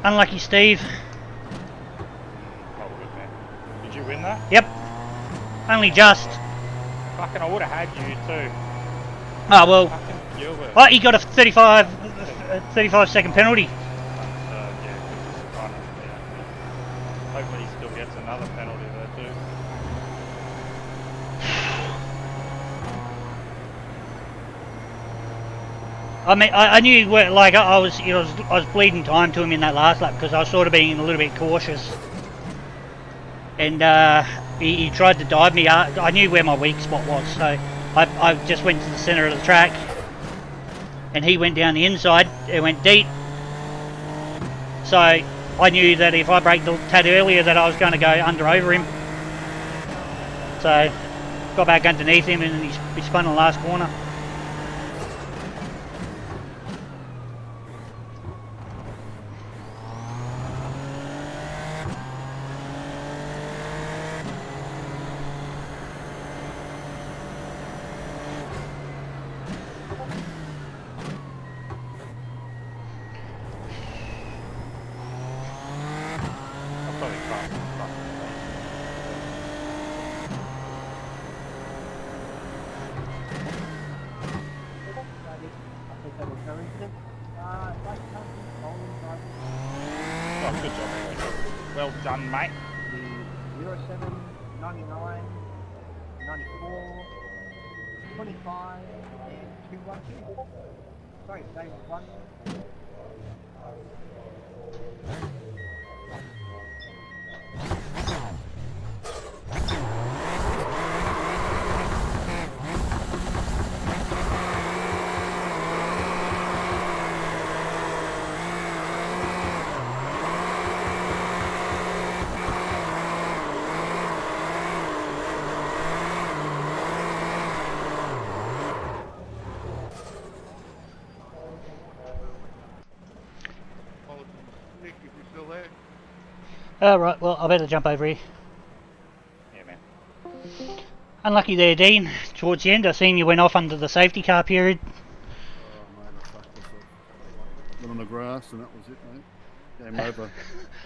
Unlucky Steve. Oh, good man. Did you win that? Yep. Only just. Fucking, I would have had you too. Oh, well. Fucking Gilbert. Oh, he got a 35 second penalty. Yeah, hopefully he still gets another penalty there too. I mean, I knew where, like I was bleeding time to him in that last lap because I was sort of being a little bit cautious, and he tried to dive me. I knew where my weak spot was, so I just went to the centre of the track, and he went down the inside. It went deep, so I knew that if I braked a tad earlier, that I was going to go over him. So got back underneath him, and he spun in the last corner. Oh, good job anyway. Well done, mate. The 07, 99, 94, 25, and 212. Sorry, they won. Nick, if you're still there. Right, well, I better jump over here. Yeah, man. Unlucky there, Dean. Towards the end, I seen you went off under the safety car period. Oh, mate, I fucked myself. Went on the grass and that was it, mate. Game over.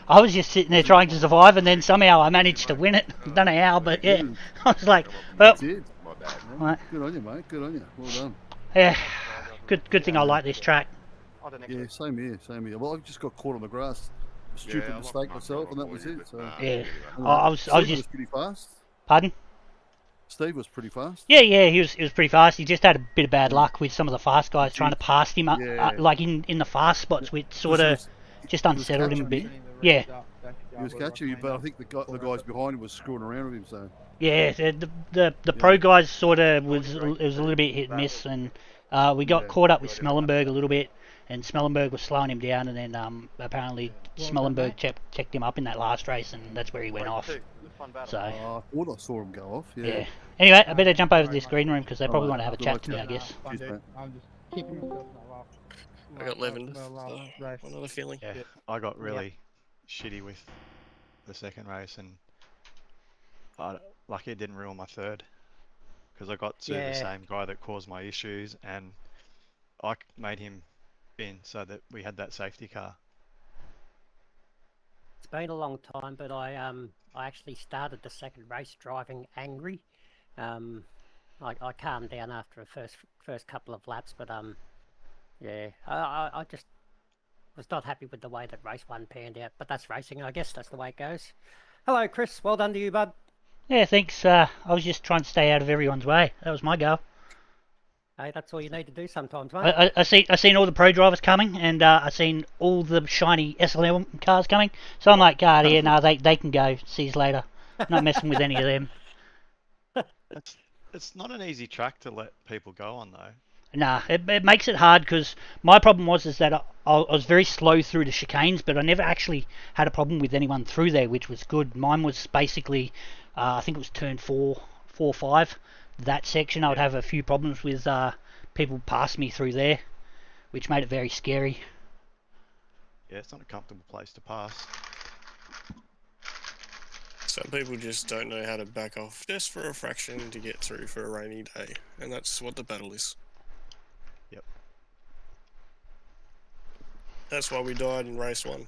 I was just sitting there trying to survive, and then somehow I managed to win it. Don't know how, but yeah. I was like, well, That's it. My bad. right, Good on you, mate. Good on you. Well done. yeah. Good thing I like this track. I don't Yeah, same here, same here. Well, I just got caught on the grass. Stupid Yeah, I mistake lost myself, and that was control it. So. of Yeah. you, I was Steve just. pretty fast. Pardon? Steve was pretty fast. Yeah, he was pretty fast. He just had a bit of bad luck with some of the fast guys trying to pass him up, Yeah. like in the fast spots, which sort of just unsettled him a bit. Yeah. He was catching you, but I think the guys behind him was screwing around with him. So. Yeah, the pro guys sort of was a little bit hit and miss, and we got caught up with Smellenberg a little bit, and Smellenberg was slowing him down, and then apparently Smellenberg checked him up in that last race, and that's where he went off. So I thought I saw him go off. yeah. Anyway, I better jump over to this green room because they probably want to have a chat to me, I guess. Cheers, mate. I'm just keeping myself in the last. I got lavender, race. another feeling. Yeah, I got really shitty with the second race, and lucky it didn't ruin my third, because I got to the same guy that caused my issues, and I made him bin so that we had that safety car. It's been a long time, but I actually started the second race driving angry. I calmed down after the first couple of laps, but yeah, I just was not happy with the way that race one panned out. But that's racing, I guess. That's the way it goes. Hello, Chris. Well done to you, bud. Yeah, thanks. I was just trying to stay out of everyone's way. That was my goal. Hey, that's all you need to do sometimes, mate. I seen all the pro drivers coming, and I seen all the shiny SLM cars coming. So I'm like, God, yeah, no, they can go. See you later. Not messing with any of them. It's not an easy track to let people go on, though. Nah, it makes it hard because my problem was that I was very slow through the chicanes, but I never actually had a problem with anyone through there, which was good. Mine was basically, I think it was turn 4, 5. That section I would have a few problems with people past me through there, which made it very scary. Yeah, it's not a comfortable place to pass. Some people just don't know how to back off just for a fraction to get through for a rainy day, and that's what the battle is. Yep. That's why we died in race 1.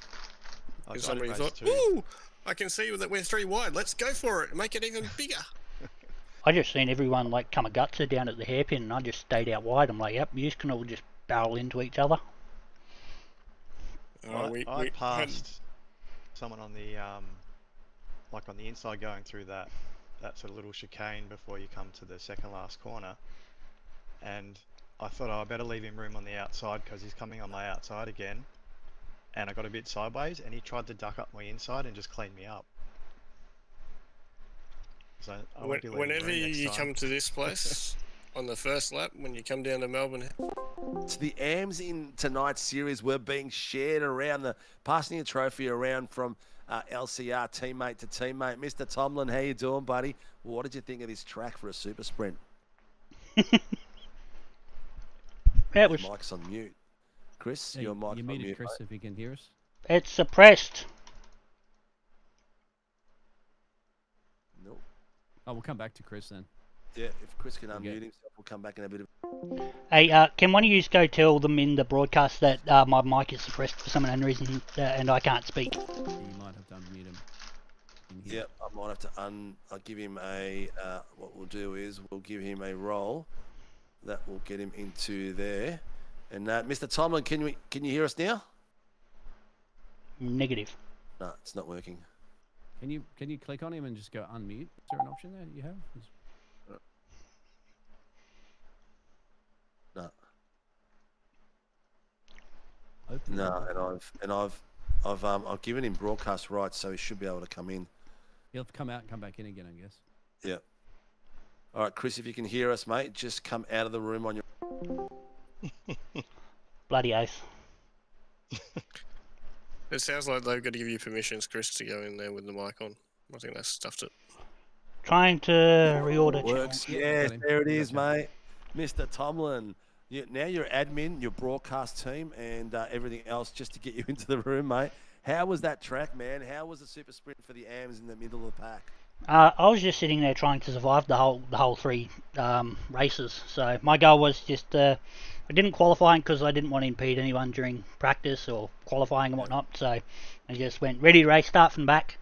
I've Somebody race thought, 2. ooh, I can see that we're 3 wide. Let's go for it and make it even bigger. I just seen everyone like come a gutser down at the hairpin, and I just stayed out wide. I'm like, yep, you can all just barrel into each other. I passed someone on the like on the inside going through that sort of little chicane before you come to the second last corner, and I thought, oh, I better leave him room on the outside because he's coming on my outside again, and I got a bit sideways and he tried to duck up my inside and just clean me up. So I won't be leaving whenever room next you time. come to this place on the first lap, when you come down to Melbourne, To the AMs in tonight's series were being shared around, passing the trophy around from LCR teammate to teammate. Mr. Tomlin, how you doing, buddy? What did you think of this track for a super sprint? It was. Mike's on mute. Chris, Yeah, your mic's you on muted mute. Chris Mate. if he can hear us. It's suppressed. Nope. Oh, we'll come back to Chris then. Yeah, if Chris can unmute himself, we'll come back in a bit of... Hey, can one of you go tell them in the broadcast that my mic is suppressed for some unknown reason and I can't speak? Yeah, you might have to unmute him. Yep, I might have to I'll give him a... what we'll do is we'll give him a roll. That will get him into there. And Mr. Tomlin, can you hear us now? Negative. No, it's not working. Can you click on him and just go unmute? Is there an option there that you have? No. Open No, and I've given him broadcast rights, so he should be able to come in. He'll come out and come back in again, I guess. Yeah. All right, Chris, if you can hear us, mate, just come out of the room on your... Bloody oath. it sounds like they've got to give you permissions, Chris, to go in there with the mic on. I think that's stuffed it. Trying to reorder. Works. Yes, there it is, mate. Mr. Tomlin. Now you're admin, your broadcast team, and everything else just to get you into the room, mate. How was that track, man? How was the super sprint for the AMs in the middle of the pack? I was just sitting there trying to survive the whole 3 races. So my goal was just I didn't qualify because I didn't want to impede anyone during practice or qualifying and whatnot. So I just went ready to race, start from back,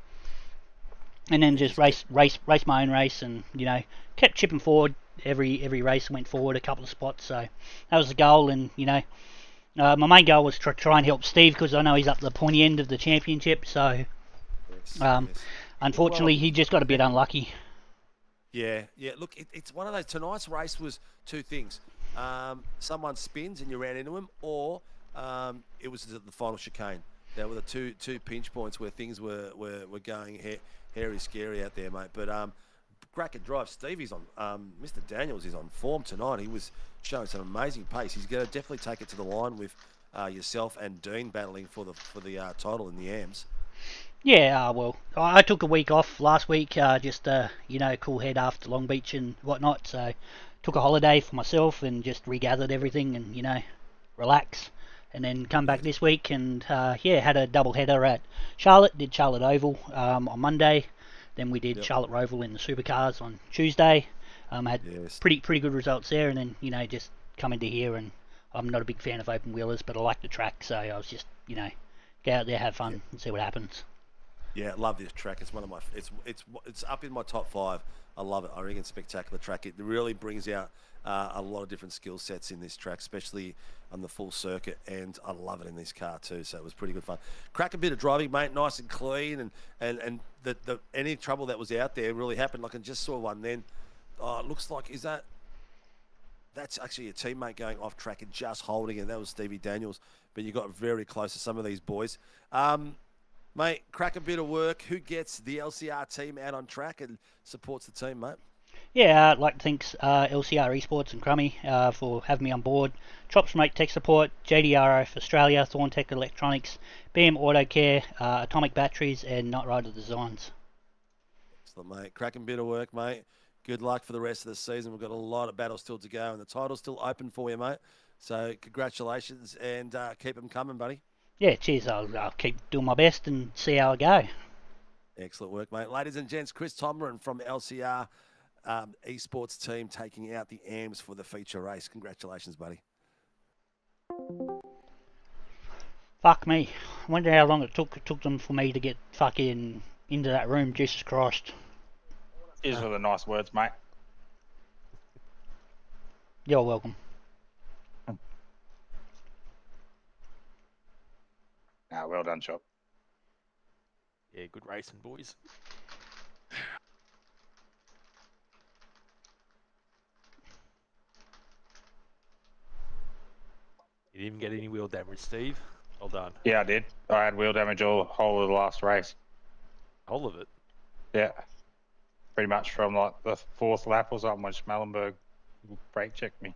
and then just race my own race, and kept chipping forward every race. Went forward a couple of spots. So that was the goal, and my main goal was to try and help Steve because I know he's up the pointy end of the championship. So unfortunately, he just got a bit unlucky. Yeah. Look, it's one of those. Tonight's race was 2 things. Someone spins and you ran into him, or it was the final chicane. There were the two pinch points where things were going hairy scary out there, mate. But crack and drive. Stevie's on. Mr. Daniels is on form tonight. He was showing some amazing pace. He's going to definitely take it to the line with yourself and Dean battling for the title in the AMs. Yeah, well, I took a week off last week, just cool head after Long Beach and whatnot. So took a holiday for myself and just regathered everything and relax, and then come back this week and had a double header at Charlotte. Did Charlotte Oval on Monday, then we did Charlotte Roval in the supercars on Tuesday. Had pretty good results there, and then just come into here, and I'm not a big fan of open wheelers, but I like the track, so I was just go out there, have fun, and see what happens. Yeah, I love this track. It's one of my. It's up in my top 5. I love it. I think it's a spectacular track. It really brings out a lot of different skill sets in this track, especially on the full circuit, and I love it in this car too. So it was pretty good fun. Crack a bit of driving, mate. Nice and clean, and the any trouble that was out there really happened. Like I just saw one then. Oh, it looks like that's actually a teammate going off track and just holding it. That was Stevie Daniels, but you got very close to some of these boys. Mate, crack a bit of work. Who gets the LCR team out on track and supports the team, mate? Yeah, I'd like to thank LCR Esports and Crummy for having me on board. Chops from Tech Support, JDRF Australia, Thorntech Electronics, BM Auto Care, Atomic Batteries, and Night Rider Designs. Excellent, mate. Cracking bit of work, mate. Good luck for the rest of the season. We've got a lot of battles still to go, and the title's still open for you, mate. So congratulations, and keep them coming, buddy. Yeah, cheers. I'll keep doing my best and see how I go. Excellent work, mate. Ladies and gents, Chris Tomlin from LCR Esports team taking out the AMs for the feature race. Congratulations, buddy. Fuck me. wonder how long it took them for me to get fucking into that room. Jesus Christ. Cheers for the nice words, mate. You're welcome. Well done, Chop. Yeah, good racing, boys. You didn't even get any wheel damage, Steve. Well done. Yeah, I did. I had wheel damage all whole of the last race. Whole of it? Yeah. Pretty much from like the 4th lap or something when Schmallenberg brake checked me.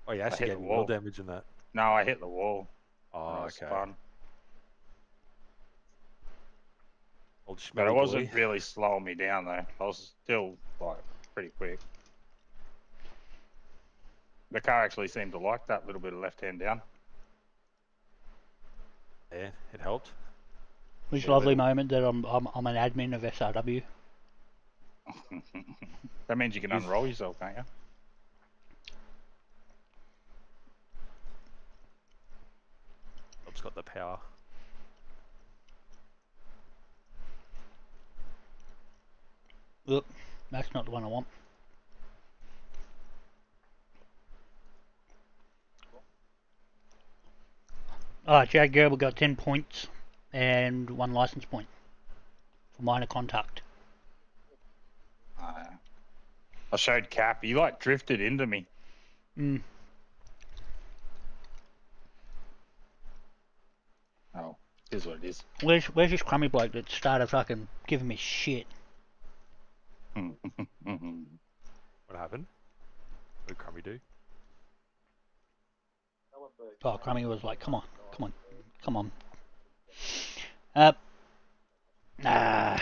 Oh, you actually gave me wheel damage in that? No, I hit the wall. Oh, okay. Fun. Old But it Schmelly wasn't boy. really slowing me down though. I was still like pretty quick. The car actually seemed to like that little bit of left hand down. Yeah, it helped. Which lovely moment that I'm an admin of SRW. That means you can unroll yourself, can't you? Bob's got the power. Look, that's not the one I want. Chad Gerber got 10 points and 1 license point for minor contact. I showed Cap. He like drifted into me. Oh, here's what it is. Where's this crummy bloke that started fucking giving me shit? What happened? What did Crummy do? Oh, Crummy was like, come on. Nah.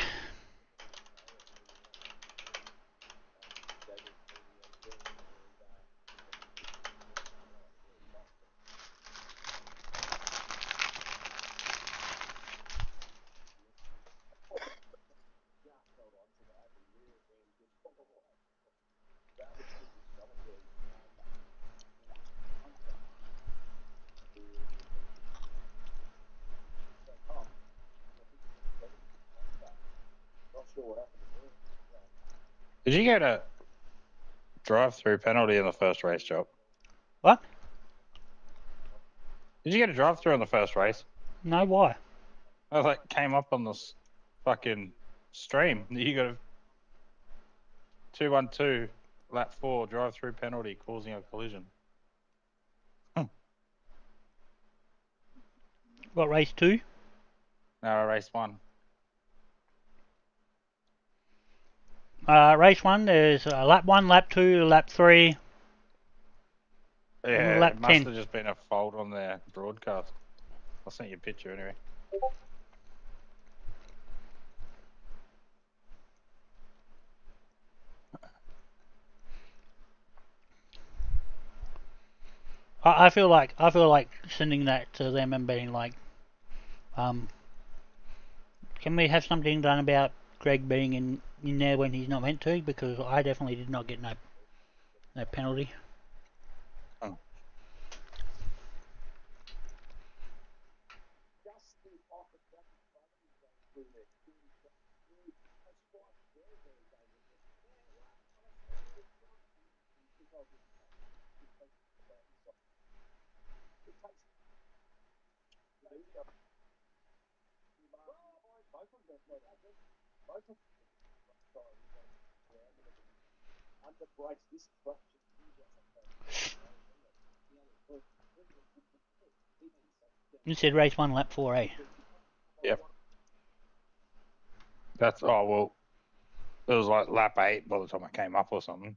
Did you get a drive-through penalty in the first race, Job? What? Did you get a drive-through in the first race? No, why? I like came up on this fucking stream. You got a 212 lap 4 drive-through penalty causing a collision. What, race 2? No, race 1. Race 1, there's lap 1, lap 2, lap 3. Yeah, lap it must 10. have just been a fault on their broadcast. I'll send you a picture anyway. I feel like sending that to them and being like, can we have something done about Greg being in there when he's not meant to? Because I definitely did not get no penalty. You said race 1, lap 4, eh? Yep. That's, oh, well, it was like lap 8 by the time I came up or something.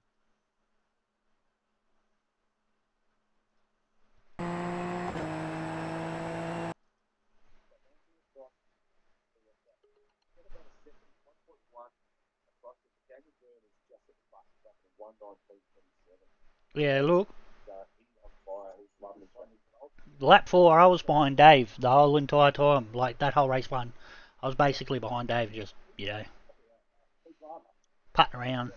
Yeah, look. Lap 4, I was behind Dave the whole entire time. Like, that whole race 1. I was basically behind Dave, just, you know, putting around.